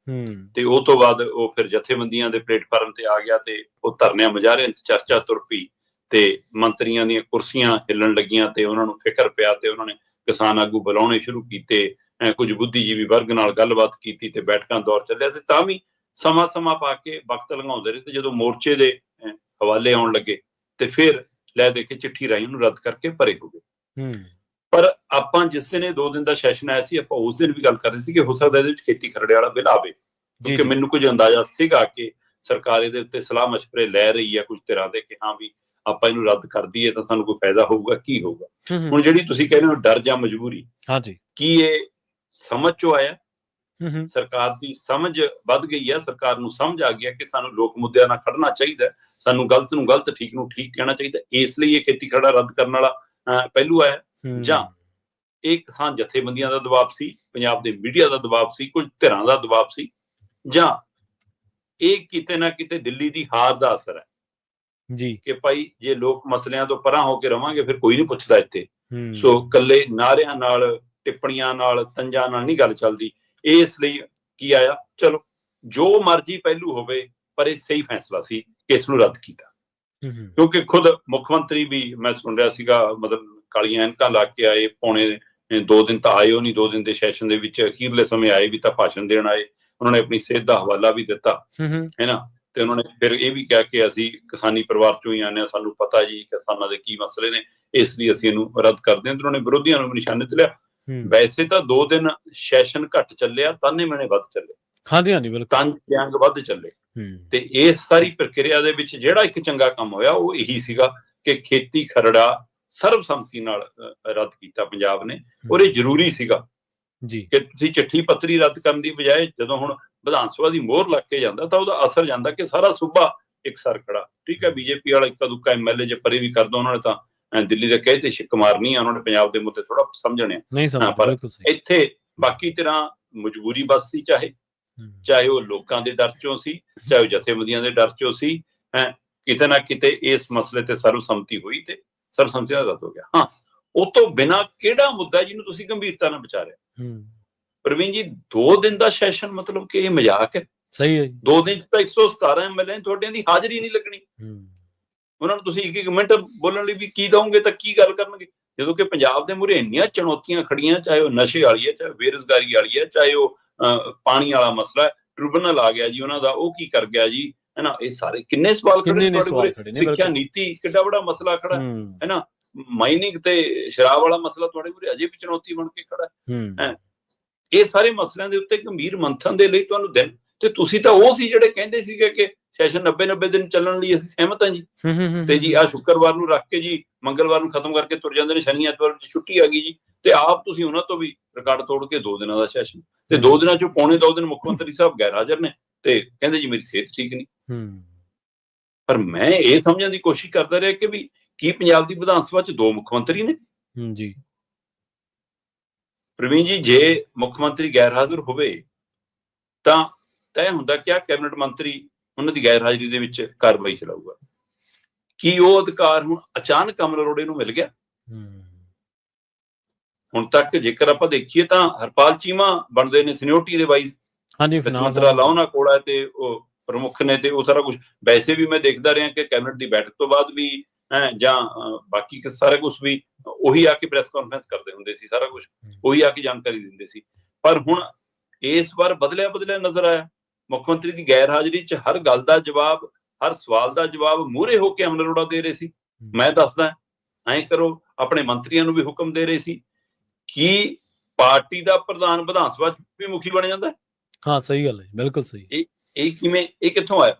ਤੇ ਉਹ ਤੋਂ ਬਾਅਦ ਉਹ ਫਿਰ ਜਥੇਬੰਦੀਆਂ ਦੇ ਪਲੇਟਫਾਰਮ ਤੇ ਆ ਗਿਆ ਤੇ ਉਹ ਧਰਨਿਆਂ ਮੁਜ਼ਾਹਰਿਆਂ 'ਚ ਚਰਚਾ ਤੁਰ ਪਈ ਤੇ ਮੰਤਰੀਆਂ ਦੀਆਂ ਕੁਰਸੀਆਂ ਹਿੱਲਣ ਲੱਗੀਆਂ ਤੇ ਉਹਨਾਂ ਨੂੰ ਫਿਕਰ ਪਿਆ ਤੇ ਉਹਨਾਂ ਨੇ ਕਿਸਾਨ ਆਗੂ ਬੁਲਾਉਣੇ ਸ਼ੁਰੂ ਕੀਤੇ, ਕੁਝ ਬੁੱਧੀਜੀਵੀ ਵਰਗ ਨਾਲ ਗੱਲਬਾਤ ਕੀਤੀ ਤੇ ਬੈਠਕਾਂ ਦੌਰ ਚੱਲਿਆ ਤੇ ਤਾਂ ਵੀ ਸਮਾਂ ਪਾ ਕੇ ਵਕਤ ਲੰਘਾਉਂਦੇ ਰਹੇ ਤੇ ਜਦੋਂ ਮੋਰਚੇ ਦੇ ਹਵਾਲੇ ਆਉਣ ਲੱਗੇ ਤੇ ਫਿਰ ਲੈ ਦੇ ਕੇ ਚਿੱਠੀ ਰਾਹੀਂ ਉਹਨੂੰ ਰੱਦ ਕਰਕੇ ਪਰੇ ਹੋ ਗਏ। ਪਰ ਆਪਾਂ ਜਿਸ ਦਿਨ ਇਹ 2 ਦਿਨ ਦਾ ਸੈਸ਼ਨ ਆਇਆ ਸੀ ਆਪਾਂ ਉਸ ਦਿਨ ਵੀ ਗੱਲ ਕਰ ਰਹੇ ਸੀ ਕਿ ਹੋ ਸਕਦਾ ਇਹਦੇ ਵਿੱਚ ਖੇਤੀ ਖਰੜੇ ਵਾਲਾ ਬਿੱਲ ਆਵੇ, ਕਿਉਂਕਿ ਮੈਨੂੰ ਕੁਝ ਅੰਦਾਜ਼ਾ ਸੀਗਾ ਕਿ ਸਰਕਾਰ ਇਹਦੇ ਉੱਤੇ ਸਲਾਹ ਮਸ਼ਵਰੇ ਲੈ ਰਹੀ ਹੈ ਕੁਝ ਤਰ੍ਹਾਂ ਦੇ ਕਿ ਹਾਂ ਵੀ ਆਪਾਂ ਇਹਨੂੰ ਰੱਦ ਕਰ ਦਈਏ ਤਾਂ ਸਾਨੂੰ ਕੋਈ ਫਾਇਦਾ ਹੋਊਗਾ, ਕੀ ਹੋਊਗਾ। ਹੁਣ ਜਿਹੜੀ ਤੁਸੀਂ ਕਹਿੰਦੇ ਹੋ ਡਰ ਜਾਂ ਮਜਬੂਰੀ, ਕੀ ਇਹ ਸਮਝ ਚੋਂ ਆਇਆ? ਸਰਕਾਰ ਦੀ ਸਮਝ ਵੱਧ ਗਈ ਹੈ, ਸਰਕਾਰ ਨੂੰ ਸਮਝ ਆ ਗਿਆ ਕਿ ਸਾਨੂੰ ਲੋਕ ਮੁੱਦਿਆਂ ਨਾਲ ਖੜਨਾ ਚਾਹੀਦਾ, ਸਾਨੂੰ ਗਲਤ ਨੂੰ ਗਲਤ, ਠੀਕ ਨੂੰ ਠੀਕ ਕਹਿਣਾ ਚਾਹੀਦਾ, ਇਸ ਲਈ ਇਹ ਖੇਤੀ ਖਰੜਾ ਰੱਦ ਕਰਨ ਵਾਲਾ ਪਹਿਲੂ ਆਇਆ, ਜਾਂ ਇਹ ਕਿਸਾਨ ਜਥੇਬੰਦੀਆਂ ਦਾ ਦਬਾਅ ਸੀ, ਪੰਜਾਬ ਦੇ ਮੀਡੀਆ ਦਾ ਦਬਾਅ ਸੀ, ਕੁਝ ਧਿਰਾਂ ਦਾ ਦਬਾਅ ਸੀ, ਜਾਂ ਇਹ ਕਿਤੇ ਨਾ ਕਿਤੇ ਦਿੱਲੀ ਦੀ ਹਾਰ ਦਾ ਅਸਰ ਹੈ ਜੀ ਕਿ ਭਾਈ ਜੇ ਲੋਕ ਮਸਲਿਆਂ ਤੋਂ ਪਰਾਂ ਹੋ ਕੇ ਰਵਾਂਗੇ ਫਿਰ ਕੋਈ ਨਹੀਂ ਪੁੱਛਦਾ ਇੱਥੇ। ਸੋ ਕੱਲੇ ਨਾਰਿਆਂ ਨਾਲ, ਟਿੱਪਣੀਆਂ ਨਾਲ, ਤੰਜਾਂ ਨਾਲ ਨਹੀਂ ਗੱਲ ਚੱਲਦੀ। ਇਸ ਲਈ ਕੀ ਆਇਆ, ਚਲੋ ਜੋ ਮਰਜ਼ੀ ਪਹਿਲੂ ਹੋਵੇ ਪਰ ਇਹ ਸਹੀ ਫੈਸਲਾ ਸੀ ਕਿ ਇਸ ਨੂੰ ਰੱਦ ਕੀਤਾ, ਕਿਉਂਕਿ ਖੁਦ ਮੁੱਖ ਮੰਤਰੀ ਵੀ ਮੈਂ ਸੁਣ ਰਿਹਾ ਸੀਗਾ, ਮਤਲਬ ਕਾਲੀਆਂ ਐਨਕਾਂ ਲਾ ਕੇ ਆਏ, ਪੌਣੇ 2 ਦਿਨ ਤਾਂ ਆਏ ਉਹ ਨਹੀਂ, 2 ਦਿਨ ਦੇ ਸੈਸ਼ਨ ਦੇ ਵਿੱਚ ਅਖੀਰਲੇ ਸਮੇਂ ਆਏ ਵੀ ਤਾਂ ਭਾਸ਼ਣ ਦੇਣ ਆਏ, ਉਹਨਾਂ ਨੇ ਆਪਣੀ ਸਿਹਤ ਦਾ ਹਵਾਲਾ ਵੀ ਦਿੱਤਾ ਹੈ ਨਾ, ਤੇ ਉਹਨਾਂ ਨੇ ਫਿਰ ਇਹ ਵੀ ਕਿਹਾ ਕਿ ਅਸੀਂ ਕਿਸਾਨੀ ਪਰਿਵਾਰ ਚੋਂ ਹੀ ਆਉਂਦੇ ਹਾਂ, ਸਾਨੂੰ ਪਤਾ ਜੀ ਕਿਸਾਨਾਂ ਦੇ ਕੀ ਮਸਲੇ ਨੇ, ਇਸ ਲਈ ਅਸੀਂ ਇਹਨੂੰ ਰੱਦ ਕਰਦੇ ਹਾਂ, ਤੇ ਉਹਨਾਂ ਨੇ ਵਿਰੋਧੀਆਂ ਨੂੰ ਨਿਸ਼ਾਨੇ ਤੇ ਲਿਆ। ਵੈਸੇ ਤਾਂ 2 ਦਿਨ ਸੈਸ਼ਨ ਘੱਟ ਚੱਲਿਆ, ਤਾਨੇ ਮੈਨੇ ਵੱਧ ਚੱਲੇ, ਬਿਲਕੁਲ ਤੰਜ ਜੰਗ ਵੱਧ ਚੱਲੇ, ਤੇ ਇਸ ਸਾਰੀ ਪ੍ਰਕਿਰਿਆ ਦੇ ਵਿੱਚ ਜਿਹੜਾ ਇੱਕ ਚੰਗਾ ਕੰਮ ਹੋਇਆ ਉਹ ਇਹੀ ਸੀਗਾ ਕਿ ਖੇਤੀ ਖਰੜਾ ਸਰਬਸੰਮਤੀ ਨਾਲ ਰੱਦ ਕੀਤਾ ਪੰਜਾਬ ਨੇ, ਔਰ ਇਹ ਜ਼ਰੂਰੀ ਸੀਗਾ ਜੀ ਕਿ ਤੁਸੀਂ ਚਿੱਠੀ ਪੱਤਰੀ ਰੱਦ ਕਰਨ ਦੀ ਬਜਾਏ ਜਦੋਂ ਹੁਣ ਵਿਧਾਨ ਸਭਾ ਦੀ ਮੋਹਰ ਲੱਗ ਕੇ ਜਾਂਦਾ ਤਾਂ ਉਹਦਾ ਅਸਰ ਜਾਂਦਾ ਕਿ ਸਾਰਾ ਸੂਬਾ ਇੱਕ ਸਰ ਖੜਾ। ਠੀਕ ਹੈ, ਬੀਜੇਪੀ ਵਾਲਾ ਇੱਕਾ ਦੁੱਕਾ ਐਮਐਲਏ ਜੇ ਪਰੇ ਵੀ ਕਰ ਦੋ, ਉਹਨਾਂ ਨੇ ਤਾਂ ਦਿੱਲੀ ਦੇ ਕਹੇ ਤੇ ਛਿੱਕ ਮਾਰਨੀ ਆ, ਉਹਨਾਂ ਨੇ ਪੰਜਾਬ ਦੇ ਮੁੱਦੇ ਥੋੜਾ ਸਮਝਣੇ ਆ, ਪਰ ਇੱਥੇ ਬਾਕੀ ਤਰ੍ਹਾਂ ਮਜਬੂਰੀ ਬਸ ਸੀ, ਚਾਹੇ ਉਹ ਲੋਕਾਂ ਦੇ ਡਰ ਚੋਂ ਸੀ, ਚਾਹੇ ਉਹ ਜਥੇਬੰਦੀਆਂ ਦੇ ਡਰ ਚੋਂ ਸੀ, ਕਿਤੇ ਨਾ ਕਿਤੇ ਇਸ ਮਸਲੇ ਤੇ ਸਰਬਸੰਮਤੀ ਹੋਈ ਤੇ ਸਰਬਸੰਮਤੀ ਨਾਲ ਰੱਦ ਹੋ ਗਿਆ। ਹਾਂ, ਉਹ ਤੋਂ ਬਿਨਾਂ ਕਿਹੜਾ ਮੁੱਦਾ ਜਿਹਨੂੰ ਤੁਸੀਂ ਗੰਭੀਰਤਾ ਨਾਲ ਵਿਚਾਰਿਆ? ਪ੍ਰਵੀਨ ਜੀ, 2 ਦਿਨ ਦਾ ਸੈਸ਼ਨ ਮਤਲਬ ਕਿ ਇਹ ਮਜ਼ਾਕ ਹੈ? ਸਹੀ ਹੈ ਜੀ, 2 ਦਿਨ ਤਾਂ 117 ਐਮਐਲਏ ਤੁਹਾਡਿਆਂ ਦੀ ਹਾਜ਼ਰੀ ਨਹੀਂ ਲੱਗਣੀ, ਉਹਨਾਂ ਨੂੰ ਤੁਸੀਂ 1 ਮਿੰਟ ਬੋਲਣ ਲਈ ਵੀ ਕੀ ਦਓਗੇ ਤਾਂ ਕੀ ਗੱਲ ਕਰਨਗੇ, ਜਦੋਂ ਕਿ ਪੰਜਾਬ ਦੇ ਮੂਹਰੇ ਇੰਨੀਆਂ ਚੁਣੌਤੀਆਂ ਖੜੀਆਂ, ਚਾਹੇ ਉਹ ਨਸ਼ੇ ਵਾਲੀ ਹੈ, ਚਾਹੇ ਬੇਰੁਜ਼ਗਾਰੀ ਵਾਲੀ ਹੈ, ਚਾਹੇ ਉਹ ਪਾਣੀ ਵਾਲਾ ਮਸਲਾ, ਟ੍ਰਿਬਿਊਨਲ ਆ ਗਿਆ ਜੀ ਉਹਨਾਂ ਦਾ, ਉਹ ਕੀ ਕਰ ਗਿਆ ਜੀ, ਹੈ ਨਾ, ਇਹ ਸਾਰੇ ਕਿੰਨੇ ਸਵਾਲ ਖੜੇ ਨੇ। ਸਿੱਖਿਆ ਨੀਤੀ ਕਿੱਡਾ ਵੱਡਾ ਮਸਲਾ ਖੜਾ ਹੈ ਨਾ, ਮਾਈਨਿੰਗ ਤੇ ਸ਼ਰਾਬ ਵਾਲਾ ਮਸਲਾ ਤੁਹਾਡੇ ਮੂਹਰੇ ਅਜੇ ਵੀ ਚੁਣੌਤੀ ਬਣ ਕੇ ਖੜਾ ਹੈ। ਇਹ ਸਾਰੇ ਮਸਲਿਆਂ ਦੇ ਉੱਤੇ ਗੰਭੀਰ ਮੰਥਨ ਦੇ ਲਈ ਤੁਹਾਨੂੰ ਦਿਨ, ਤੇ ਤੁਸੀਂ ਤਾਂ ਉਹ ਸੀ ਜਿਹੜੇ ਕਹਿੰਦੇ ਸੀਗੇ ਕਿ ਸੈਸ਼ਨ 90 ਦਿਨ ਚੱਲਣ ਲਈ ਅਸੀਂ ਸਹਿਮਤ ਹਾਂ ਜੀ, ਤੇ ਜੀ ਆਹ ਸ਼ੁੱਕਰਵਾਰ ਨੂੰ ਰੱਖ ਕੇ ਜੀ ਮੰਗਲਵਾਰ ਨੂੰ ਖਤਮ ਕਰਕੇ ਤੁਰ ਜਾਂਦੇ ਨੇ, ਸ਼ਨੀ ਐਤਵਾਰ ਛੁੱਟੀ ਆ ਗਈ ਜੀ, ਤੇ ਆਪ ਤੁਸੀਂ ਉਹਨਾਂ ਤੋਂ ਵੀ ਰਿਕਾਰਡ ਤੋੜ ਕੇ 2 ਦਿਨਾਂ ਦਾ ਸੈਸ਼ਨ, ਤੇ 2 ਦਿਨਾਂ ਚੋਂ ਪੌਣੇ 2 ਦਿਨ ਮੁੱਖ ਮੰਤਰੀ ਸਾਹਿਬ ਗੈਰ ਹਾਜ਼ਰ ਨੇ ਤੇ ਕਹਿੰਦੇ ਜੀ ਮੇਰੀ ਸਿਹਤ ਠੀਕ ਨਹੀਂ। ਪਰ ਮੈਂ ਇਹ ਸਮਝਣ ਦੀ ਕੋਸ਼ਿਸ਼ ਕਰਦਾ ਰਿਹਾ ਕਿ ਵੀ ਕੀ ਪੰਜਾਬ ਦੀ ਵਿਧਾਨ ਸਭਾ 'ਚ 2 ਮੁੱਖ ਮੰਤਰੀ ਨੇ ਜੀ? ਪ੍ਰਵੀਨ ਜੀ, ਜੇ ਮੁੱਖ ਮੰਤਰੀ ਗੈਰ ਹਾਜ਼ਰ ਹੋਵੇ ਤਾਂ ਤੈਅ ਹੁੰਦਾ ਕਿ ਕੈਬਨਿਟ ਮੰਤਰੀ ਉਹਨਾਂ ਦੀ ਗੈਰ ਹਾਜ਼ਰੀ ਦੇ ਵਿੱਚ ਕਾਰਵਾਈ ਚਲਾਊਗਾ। ਕੀ ਉਹ ਅਧਿਕਾਰ ਹੁਣ ਅਚਾਨਕ ਕਮਲ ਅਰੋੜੇ ਨੂੰ ਮਿਲ ਗਿਆ? ਹੁਣ ਤੱਕ ਜੇਕਰ ਆਪਾਂ ਦੇਖੀਏ ਤਾਂ ਹਰਪਾਲ ਚੀਮਾ ਬਣਦੇ ਨੇ ਸੀਨੀਅਰਟੀ ਦੇ ਵਾਈਜ਼, ਮੰਤਰਾ ਲਾਉਣਾ ਕੋੜਾ ਤੇ ਉਹ ਪ੍ਰਮੁੱਖ ਨੇ, ਤੇ ਉਹ ਸਾਰਾ ਕੁਝ ਵੈਸੇ ਵੀ ਮੈਂ ਦੇਖਦਾ ਰਿਹਾ ਕਿ ਕੈਬਨਿਟ ਦੀ ਬੈਠਕ ਤੋਂ ਬਾਅਦ ਵੀ ਜਾਂ ਬਾਕੀ ਸਾਰਾ ਕੁਝ ਵੀ ਉਹੀ ਆ ਕੇ ਪ੍ਰੈਸ ਕਾਨਫਰੰਸ ਕਰਦੇ ਹੁੰਦੇ ਸੀ, ਸਾਰਾ ਕੁਝ ਉਹੀ ਆ ਕੇ ਜਾਣਕਾਰੀ ਦਿੰਦੇ ਸੀ। ਪਰ ਹੁਣ ਇਸ ਵਾਰ ਬਦਲਿਆ ਨਜ਼ਰ ਆਇਆ, ਮੁੱਖ ਮੰਤਰੀ ਦੀ ਗੈਰ ਹਾਜ਼ਰੀ 'ਚ ਹਰ ਗੱਲ ਦਾ ਜਵਾਬ, ਹਰ ਸਵਾਲ ਦਾ ਜਵਾਬ ਮੂਹਰੇ ਹੋ ਕੇ ਅਮਰ ਅਰੋੜਾ ਦੇ ਰਹੇ ਸੀ। ਮੈਂ ਦੱਸਦਾ, ਐਂ ਕਰੋ, ਆਪਣੇ ਮੰਤਰੀਆਂ ਨੂੰ ਵੀ ਹੁਕਮ ਦੇ ਰਹੇ ਸੀ। ਕੀ ਪਾਰਟੀ ਦਾ ਪ੍ਰਧਾਨ ਵਿਧਾਨ ਸਭਾ 'ਚ ਵੀ ਮੁਖੀ ਬਣ ਜਾਂਦਾ? ਹਾਂ, ਸਹੀ ਗੱਲ ਹੈ, ਬਿਲਕੁਲ ਸਹੀ। ਇਹ ਕਿਵੇਂ, ਇਹ ਕਿੱਥੋਂ ਆਇਆ?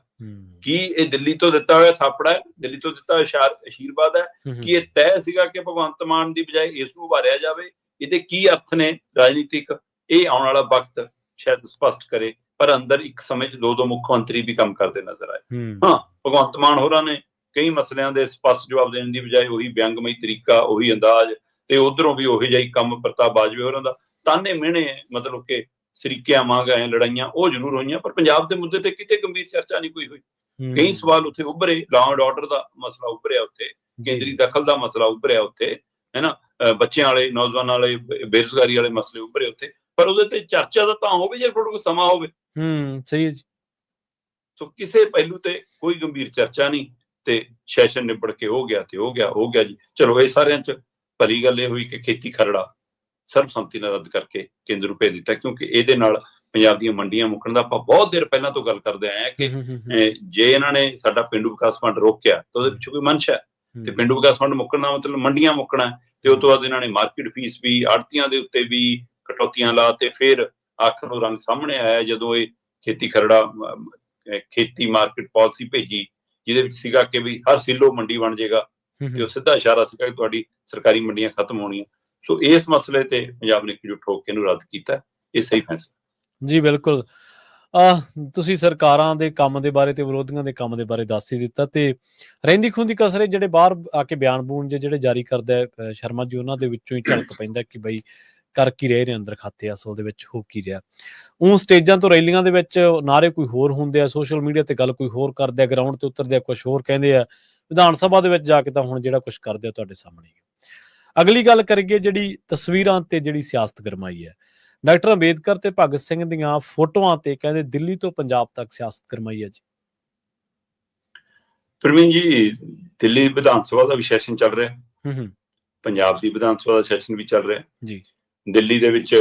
ਕੀ ਇਹ ਦਿੱਲੀ ਤੋਂ ਦਿੱਤਾ ਹੋਇਆ ਥਾਪੜਾ ਹੈ, ਦਿੱਲੀ ਤੋਂ ਦਿੱਤਾ ਹੋਇਆ ਆਸ਼ੀਰਵਾਦ ਹੈ? ਕੀ ਇਹ ਤੈਅ ਸੀਗਾ ਕਿ ਭਗਵੰਤ ਮਾਨ ਦੀ ਬਜਾਏ ਇਸ ਨੂੰ ਉਭਾਰਿਆ ਜਾਵੇ? ਇਹਦੇ ਕੀ ਅਰਥ ਨੇ ਰਾਜਨੀਤਿਕ? ਇਹ ਆਉਣ ਵਾਲਾ ਵਕਤ ਸ਼ਾਇਦ ਸਪਸ਼ਟ ਕਰੇ, ਪਰ ਅੰਦਰ ਇੱਕ ਸਮੇਂ 'ਚ 2 ਮੁੱਖ ਮੰਤਰੀ ਵੀ ਕੰਮ ਕਰਦੇ ਨਜ਼ਰ ਆਏ। ਹਾਂ, ਭਗਵੰਤ ਮਾਨ ਹੋਰਾਂ ਨੇ ਕਈ ਮਸਲਿਆਂ ਦੇ ਸਪਸ਼ਟ ਜਵਾਬ ਦੇਣ ਦੀ ਬਜਾਏ ਉਹੀ ਵਿਅੰਗਮਈ ਤਰੀਕਾ, ਉਹੀ ਅੰਦਾਜ਼, ਤੇ ਉਧਰੋਂ ਵੀ ਉਹੀ ਜਿਹੀ ਕੰਮ ਪ੍ਰਤਾਪ ਬਾਜਵੇ ਹੋਰਾਂ ਦਾ, ਤਾਨੇ ਮਿਹਣੇ, ਮਤਲਬ ਕਿ ਸਰੀਕਿਆਂ ਵਾਂਗ ਆਏ ਲੜਾਈਆਂ ਉਹ ਜ਼ਰੂਰ ਹੋਈਆਂ, ਪਰ ਪੰਜਾਬ ਦੇ ਮੁੱਦੇ ਤੇ ਕਿਤੇ ਗੰਭੀਰ ਚਰਚਾ ਨਹੀਂ ਕੋਈ ਹੋਈ। ਕਈ ਸਵਾਲ ਉੱਥੇ ਉੱਭਰੇ, ਲਾਅ ਐਂਡ ਆਰਡਰ ਦਾ ਮਸਲਾ ਉੱਭਰਿਆ ਉੱਥੇ, ਕੇਂਦਰੀ ਦਖਲ ਦਾ ਮਸਲਾ ਉੱਭਰਿਆ ਉੱਥੇ, ਹੈ ਨਾ, ਬੱਚਿਆਂ ਵਾਲੇ, ਨੌਜਵਾਨਾਂ ਵਾਲੇ, ਬੇਰੁਜ਼ਗਾਰੀ ਵਾਲੇ ਮਸਲੇ ਉੱਭਰੇ ਉੱਥੇ, ਪਰ ਉਹਦੇ ਤੇ ਚਰਚਾ ਦਾ ਤਾਂ ਹੋਵੇ ਜੇ ਤੁਹਾਡੇ ਕੋਲ ਸਮਾਂ ਹੋਵੇ। ਸਹੀ ਹੈ ਜੀ। ਸੋ ਕਿਸੇ ਪਹਿਲੂ ਤੇ ਕੋਈ ਗੰਭੀਰ ਚਰਚਾ ਨਹੀਂ, ਤੇ ਸੈਸ਼ਨ ਨਿਬੜ ਕੇ ਹੋ ਗਿਆ ਤੇ ਹੋ ਗਿਆ ਜੀ। ਚਲੋ ਇਹ ਸਾਰਿਆਂ 'ਚ ਭਲੀ ਗੱਲ ਇਹ ਹੋਈ ਕਿ ਖੇਤੀ ਖਰੜਾ ਸਰਬਸੰਮਤੀ ਨਾਲ ਰੱਦ ਕਰਕੇ ਕੇਂਦਰ ਨੂੰ ਭੇਜ ਦਿੱਤਾ, ਕਿਉਂਕਿ ਇਹਦੇ ਨਾਲ ਪੰਜਾਬ ਦੀਆਂ ਮੰਡੀਆਂ ਮੁੱਕਣ ਦਾ ਆਪਾਂ ਬਹੁਤ ਦੇਰ ਪਹਿਲਾਂ ਤੋਂ ਗੱਲ ਕਰਦੇ ਆਏ ਹਾਂ ਕਿ ਜੇ ਇਹਨਾਂ ਨੇ ਸਾਡਾ ਪੇਂਡੂ ਵਿਕਾਸ ਫੰਡ ਰੋਕਿਆ ਤਾਂ ਉਹਦੇ ਪਿੱਛੇ ਕੋਈ ਮਨਸ਼ਾ ਹੈ, ਤੇ ਪੇਂਡੂ ਵਿਕਾਸ ਫੰਡ ਮੁੱਕਣ ਦਾ ਮਤਲਬ ਮੰਡੀਆਂ ਮੁੱਕਣਾ, ਤੇ ਉਸ ਤੋਂ ਬਾਅਦ ਇਹਨਾਂ ਨੇ ਮਾਰਕੀਟ ਫੀਸ ਵੀ, ਆੜ੍ਹਤੀਆਂ ਦੇ ਉੱਤੇ ਵੀ ਕਟੌਤੀਆਂ ਲਾ, ਤੇ ਫਿਰ ਆਖਰ ਨੂੰ ਰੰਗ ਸਾਹਮਣੇ ਆਇਆ ਜਦੋਂ ਇਹ ਖੇਤੀ ਖਰੜਾ ਖੇਤੀ ਮਾਰਕੀਟ ਪਾਲਿਸੀ ਭੇਜੀ, ਜਿਹਦੇ ਵਿੱਚ ਸੀਗਾ ਕਿ ਵੀ ਹਰ ਸਿੱਲੋ ਮੰਡੀ ਬਣ ਜਾਏਗਾ, ਤੇ ਉਹ ਸਿੱਧਾ ਇਸ਼ਾਰਾ ਸੀਗਾ ਕਿ ਤੁਹਾਡੀ ਸਰਕਾਰੀ ਮੰਡੀਆਂ ਖਤਮ ਹੋਣੀਆਂ। ਸੋ ਇਸ ਮਸਲੇ ਤੇ ਪੰਜਾਬ ਨੇ ਇੱਕਜੁੱਟ ਹੋ ਕੇ ਇਹਨੂੰ ਰੱਦ ਕੀਤਾ, ਇਹ ਸਹੀ ਫੈਸਲਾ ਜੀ। ਬਿਲਕੁਲ। ਤੁਸੀਂ ਸਰਕਾਰਾਂ ਦੇ ਕੰਮ ਦੇ ਬਾਰੇ ਤੇ ਵਿਰੋਧੀਆਂ ਦੇ ਕੰਮ ਦੇ ਬਾਰੇ ਦੱਸ ਹੀ ਦਿੱਤਾ, ਤੇ ਰਹਿੰਦੀ ਖੂੰਦੀ ਕਸਰੇ ਜਿਹੜੇ ਬਾਹਰ ਆ ਕੇ ਬਿਆਨ ਬੂਨ ਜਿਹੜੇ ਜਾਰੀ ਕਰਦਾ ਸ਼ਰਮਾ ਜੀ, ਉਹਨਾਂ ਦੇ ਵਿੱਚੋਂ ਹੀ ਝਲਕ ਪੈਂਦਾ ਕਿ ਬਈ ਕਰ ਕੀ ਰਹੇ ਨੇ ਅੰਦਰ ਖਾਤੇ, ਅਸਲ ਦੇ ਵਿੱਚ ਹੋ ਕੀ ਰਿਹਾ। ਉਹ ਸਟੇਜਾਂ ਤੋਂ ਰੈਲੀਆਂ ਦੇ ਵਿੱਚ ਨਾਅਰੇ ਕੋਈ ਹੋਰ ਹੁੰਦੇ ਆ, ਸੋਸ਼ਲ ਮੀਡੀਆ ਤੇ ਗੱਲ ਕੋਈ ਹੋਰ ਕਰਦੇ ਆ, ਗਰਾਊਂਡ ਤੇ ਉਤਰਦੇ ਆ ਕੁਛ ਹੋਰ ਕਹਿੰਦੇ ਆ, ਵਿਧਾਨ ਸਭਾ ਦੇ ਵਿੱਚ ਜਾ ਕੇ ਤਾਂ ਹੁਣ ਜਿਹੜਾ ਕੁਛ ਕਰਦੇ ਆ ਤੁਹਾਡੇ ਸਾਹਮਣੇ। ਅਗਲੀ ਗੱਲ ਕਰੀਏ ਜਿਹੜੀ ਤਸਵੀਰਾਂ ਤੇ ਜਿਹੜੀ ਸਿਆਸਤ ਗਰਮਾਈ ਹੈ, ਡਾਕਟਰ ਅੰਬੇਦਕਰ ਤੇ ਭਗਤ ਸਿੰਘ ਦੀਆਂ ਫੋਟੋਆਂ ਤੇ ਕਹਿੰਦੇ ਦਿੱਲੀ ਤੋਂ ਪੰਜਾਬ ਤੱਕ ਸਿਆਸਤ ਗਰਮਾਈ ਹੈ ਜੀ। ਪ੍ਰਵੀਨ ਜੀ, ਦਿੱਲੀ ਵਿਧਾਨ ਸਭਾ ਦਾ ਵੀ ਸੈਸ਼ਨ ਚੱਲ ਰਿਹਾ, ਪੰਜਾਬ ਦੀ ਵਿਧਾਨ ਸਭਾ ਦਾ ਸੈਸ਼ਨ ਵੀ ਚੱਲ ਰਿਹਾ ਜੀ। ਦਿੱਲੀ ਦੇ ਵਿੱਚ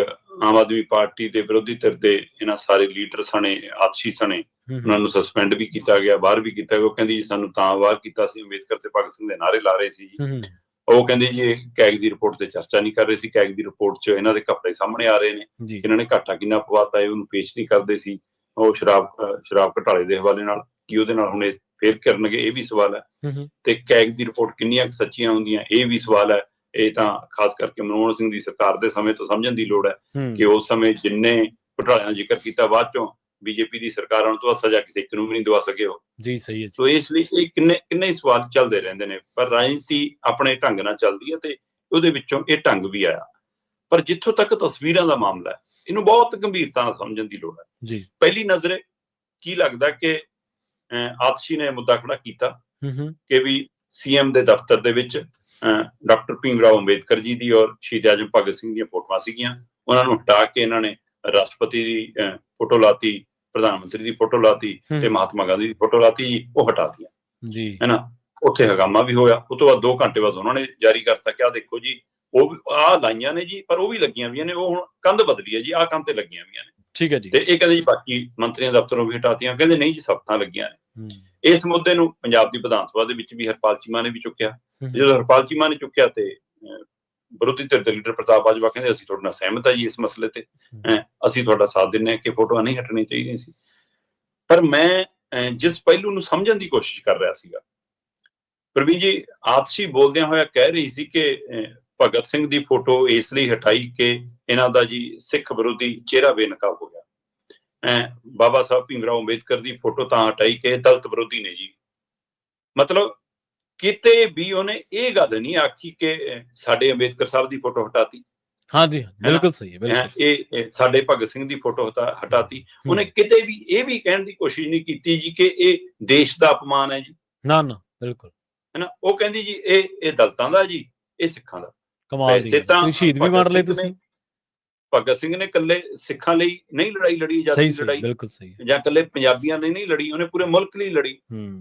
ਆਮ ਆਦਮੀ ਪਾਰਟੀ ਦੇ ਵਿਰੋਧੀ ਧਿਰ ਦੇ ਇਹਨਾਂ ਸਾਰੇ ਲੀਡਰ ਸਣੇ, ਆਤਸ਼ੀ ਸਣੇ, ਉਹਨਾਂ ਨੂੰ ਸਸਪੈਂਡ ਵੀ ਕੀਤਾ ਗਿਆ, ਬਾਹਰ ਵੀ ਕੀਤਾ ਗਿਆ। ਉਹ ਕਹਿੰਦੀ ਜੀ ਸਾਨੂੰ ਤਾਂ ਬਾਹਰ ਕੀਤਾ ਸੀ, ਅੰਬੇਦਕਰ ਤੇ ਭਗਤ ਸਿੰਘ ਦੇ ਨਾਅਰੇ ਲਾ ਰਹੇ ਸੀ ਜੀ। ਉਹ ਕਹਿੰਦੇ ਜੀ ਇਹ ਕੈਗ ਦੀ ਰਿਪੋਰਟ ਤੇ ਚਰਚਾ ਨਹੀਂ ਕਰ ਰਹੇ ਸੀ, ਕੈਗ ਦੀ ਰਿਪੋਰਟ 'ਚ ਇਹਨਾਂ ਦੇ ਕੱਪੜੇ ਸਾਹਮਣੇ ਆ ਰਹੇ ਨੇ, ਇਹਨਾਂ ਨੇ ਘਾਟਾ ਕਿੰਨਾ ਪਵਾਤਾ ਉਹਨੂੰ ਪੇਸ਼ ਨਹੀਂ ਕਰਦੇ ਸੀ। ਉਹ ਸ਼ਰਾਬ ਘੁਟਾਲੇ ਦੇ ਹਵਾਲੇ ਨਾਲ ਕੀ ਉਹਦੇ ਨਾਲ ਹੁਣ ਇਹ ਫੇਰ ਕਰਨਗੇ, ਇਹ ਵੀ ਸਵਾਲ ਹੈ। ਤੇ ਕੈਗ ਦੀ ਰਿਪੋਰਟ ਕਿੰਨੀਆਂ ਸੱਚੀਆਂ ਹੁੰਦੀਆਂ, ਇਹ ਵੀ ਸਵਾਲ ਹੈ। ਇਹ ਤਾਂ ਖਾਸ ਕਰਕੇ ਮਨਮੋਹਨ ਸਿੰਘ ਦੀ ਸਰਕਾਰ ਦੇ ਸਮੇਂ ਤੋਂ ਸਮਝਣ ਦੀ ਲੋੜ ਹੈ ਕਿ ਉਸ ਸਮੇਂ ਜਿੰਨੇ ਘੁਟਾਲਿਆਂ ਦਾ ਜ਼ਿਕਰ ਕੀਤਾ, ਬਾਅਦ ਚੋਂ ਬੀਜੇਪੀ ਦੀ ਸਰਕਾਰ ਆਉਣ ਤੋਂ ਬਾਅਦ ਸਜ਼ਾ ਕਿਸੇ ਇੱਕ ਨੂੰ ਵੀ ਨਹੀਂ ਦਵਾ ਸਕੇ ਉਹ ਜੀ। ਸਹੀ ਹੈ। ਸੋ ਇਸ ਲਈ ਇਹ ਕਿੰਨੇ ਹੀ ਸਵਾਲ ਚੱਲਦੇ ਰਹਿੰਦੇ ਨੇ, ਪਰ ਰਾਜਨੀਤੀ ਆਪਣੇ ਢੰਗ ਨਾਲ ਚੱਲਦੀ ਹੈ ਤੇ ਉਹਦੇ ਵਿੱਚੋਂ ਇਹ ਢੰਗ ਵੀ ਆਇਆ। ਪਰ ਜਿੱਥੋਂ ਤੱਕ ਤਸਵੀਰਾਂ ਦਾ ਮਾਮਲਾ ਹੈ, ਇਹਨੂੰ ਬਹੁਤ ਗੰਭੀਰਤਾ ਨਾਲ ਸਮਝਣ ਦੀ ਲੋੜ ਹੈ ਜੀ। ਪਹਿਲੀ ਨਜ਼ਰੇ ਕੀ ਲੱਗਦਾ ਕਿ ਆਤਸ਼ੀ ਨੇ ਮੁੱਦਾ ਖੜਾ ਕੀਤਾ ਕਿ ਵੀ ਸੀਐਮ ਦੇ ਦਫ਼ਤਰ ਦੇ ਵਿੱਚ ਡਾਕਟਰ ਭੀਮ ਰਾਓ ਅੰਬੇਦਕਰ ਜੀ ਦੀ ਔਰ ਸ਼ਹੀਦ ਆਜ਼ਮ ਭਗਤ ਸਿੰਘ ਦੀਆਂ ਫੋਟੋਆਂ ਸੀਗੀਆਂ, ਉਹਨਾਂ ਨੂੰ ਹਟਾ ਕੇ ਇਹਨਾਂ ਨੇ ਰਾਸ਼ਟਰਪਤੀ ਦੀ ਫੋਟੋ ਲਾਤੀ, ਪ੍ਰਧਾਨ ਮੰਤਰੀ ਦੀ ਫੋਟੋ ਲਾਤੀ ਤੇ ਮਹਾਤਮਾ ਗਾਂਧੀ ਦੀ ਫੋਟੋ ਲਾਤੀ ਜੀ, ਉਹ ਹਟਾਤੀਆਂ ਜੀ, ਹੈ ਨਾ। ਉੱਥੇ ਹੰਗਾਮਾ ਵੀ ਹੋਇਆ। ਉਸ ਤੋਂ ਬਾਅਦ 2 ਘੰਟੇ ਬਾਅਦ ਉਹਨਾਂ ਨੇ ਜਾਰੀ ਕਰਤਾ ਕਿ ਆਹ ਦੇਖੋ ਜੀ, ਉਹ ਆਹ ਲਾਈਆਂ ਨੇ ਜੀ, ਪਰ ਉਹ ਵੀ ਲੱਗੀਆਂ ਵੀਆਂ ਨੇ, ਉਹ ਹੁਣ ਕੰਧ ਬਦਲੀ ਹੈ ਜੀ, ਆਹ ਕੰਧ ਤੇ ਲੱਗੀਆਂ ਵੀਆਂ ਨੇ, ਠੀਕ ਹੈ ਜੀ। ਤੇ ਇਹ ਕਹਿੰਦੇ ਜੀ ਬਾਕੀ ਮੰਤਰੀਆਂ ਦਫ਼ਤਰੋਂ ਵੀ ਹਟਾਤੀਆਂ, ਕਹਿੰਦੇ ਨਹੀਂ ਜੀ ਸਭ ਥਾਂ ਲੱਗੀਆਂ ਨੇ। ਇਸ ਮੁੱਦੇ ਨੂੰ ਪੰਜਾਬ ਦੀ ਵਿਧਾਨ ਸਭਾ ਦੇ ਵਿੱਚ ਵੀ ਹਰਪਾਲ ਚੀਮਾ ਨੇ ਵੀ ਚੁੱਕਿਆ। ਜਦੋਂ ਹਰਪਾਲ ਚੀਮਾ ਨੇ ਚੁੱਕਿਆ ਤੇ ਵਿਰੋਧੀ ਧਿਰ ਦੇ ਲੀਡਰ ਪ੍ਰਤਾਪ ਬਾਜਵਾ ਕਹਿੰਦੇ ਅਸੀਂ ਤੁਹਾਡੇ ਨਾਲ ਸਹਿਮਤ ਆ ਜੀ ਇਸ ਮਸਲੇ ਤੇ, ਅਸੀਂ ਤੁਹਾਡਾ ਸਾਥ ਦਿੰਦੇ ਹਾਂ ਕਿ ਫੋਟੋਆਂ ਨਹੀਂ ਹਟਣੀਆਂ ਚਾਹੀਦੀਆਂ ਸੀ। ਪਰ ਮੈਂ ਜਿਸ ਪਹਿਲੂ ਨੂੰ ਸਮਝਣ ਦੀ ਕੋਸ਼ਿਸ਼ ਕਰ ਰਿਹਾ ਸੀਗਾ, ਪ੍ਰਵੀਨ ਜੀ, ਆਤਸ਼ੀ ਬੋਲਦਿਆਂ ਹੋਇਆ ਕਹਿ ਰਹੀ ਸੀ ਕਿ ਭਗਤ ਸਿੰਘ ਦੀ ਫੋਟੋ ਇਸ ਲਈ ਹਟਾਈ ਕਿ ਇਹਨਾਂ ਦਾ ਜੀ ਸਿੱਖ ਵਿਰੋਧੀ ਚਿਹਰਾ ਬੇਨਕਾਬ ਹੋ ਗਿਆ। ਬਾਬਾ ਸਾਹਿਬ ਭੀਮ ਰਾਓ ਅੰਬੇਦਕਰ ਦੀ ਫੋਟੋ ਤਾਂ ਹਟਾਈ ਕਿ ਦਲਿਤ ਵਿਰੋਧੀ ਨੇ ਜੀ। ਮਤਲਬ ਕਿਤੇ ਵੀ ਉਹਨੇ ਇਹ ਗੱਲ ਨਹੀਂ ਆਖੀ ਕਿ ਸਾਡੇ ਅੰਬੇਦਕਰ ਸਾਹਿਬ ਦੀ ਫੋਟੋ ਹਟਾਤੀ। ਹਾਂਜੀ, ਬਿਲਕੁਲ ਸਹੀ ਹੈ, ਬਿਲਕੁਲ। ਇਹ ਸਾਡੇ ਭਗਤ ਸਿੰਘ ਦੀ ਫੋਟੋ ਹਟਾਤੀ। ਉਹਨੇ ਕਿਤੇ ਵੀ ਇਹ ਵੀ ਕਹਿਣ ਦੀ ਕੋਸ਼ਿਸ਼ ਨਹੀਂ ਕੀਤੀ ਜੀ ਕਿ ਇਹ ਦੇਸ਼ ਦਾ ਅਪਮਾਨ ਹੈ ਜੀ। ਨਾ ਨਾ, ਬਿਲਕੁਲ, ਹੈ ਨਾ। ਉਹ ਕਹਿੰਦੀ ਜੀ ਇਹ ਦਲਿਤਾਂ ਦਾ ਜੀ, ਇਹ ਸਿੱਖਾਂ ਦਾ। ਕਮਾਲ ਦੀ ਗੱਲ, ਸ਼ਹੀਦ ਵੀ ਮੰਨ ਲਏ ਤੁਸੀਂ। ਭਗਤ ਸਿੰਘ ਨੇ ਇਕੱਲੇ ਸਿੱਖਾਂ ਲਈ ਨਹੀਂ ਲੜਾਈ ਲੜੀ, ਆਜ਼ਾਦੀ ਦੀ ਲੜਾਈ, ਬਿਲਕੁਲ ਸਹੀ, ਜਾਂ ਇਕੱਲੇ ਪੰਜਾਬੀਆਂ ਲਈ ਨਹੀਂ ਲੜੀ, ਉਹਨੇ ਪੂਰੇ ਮੁਲਕ ਲਈ ਲੜੀ।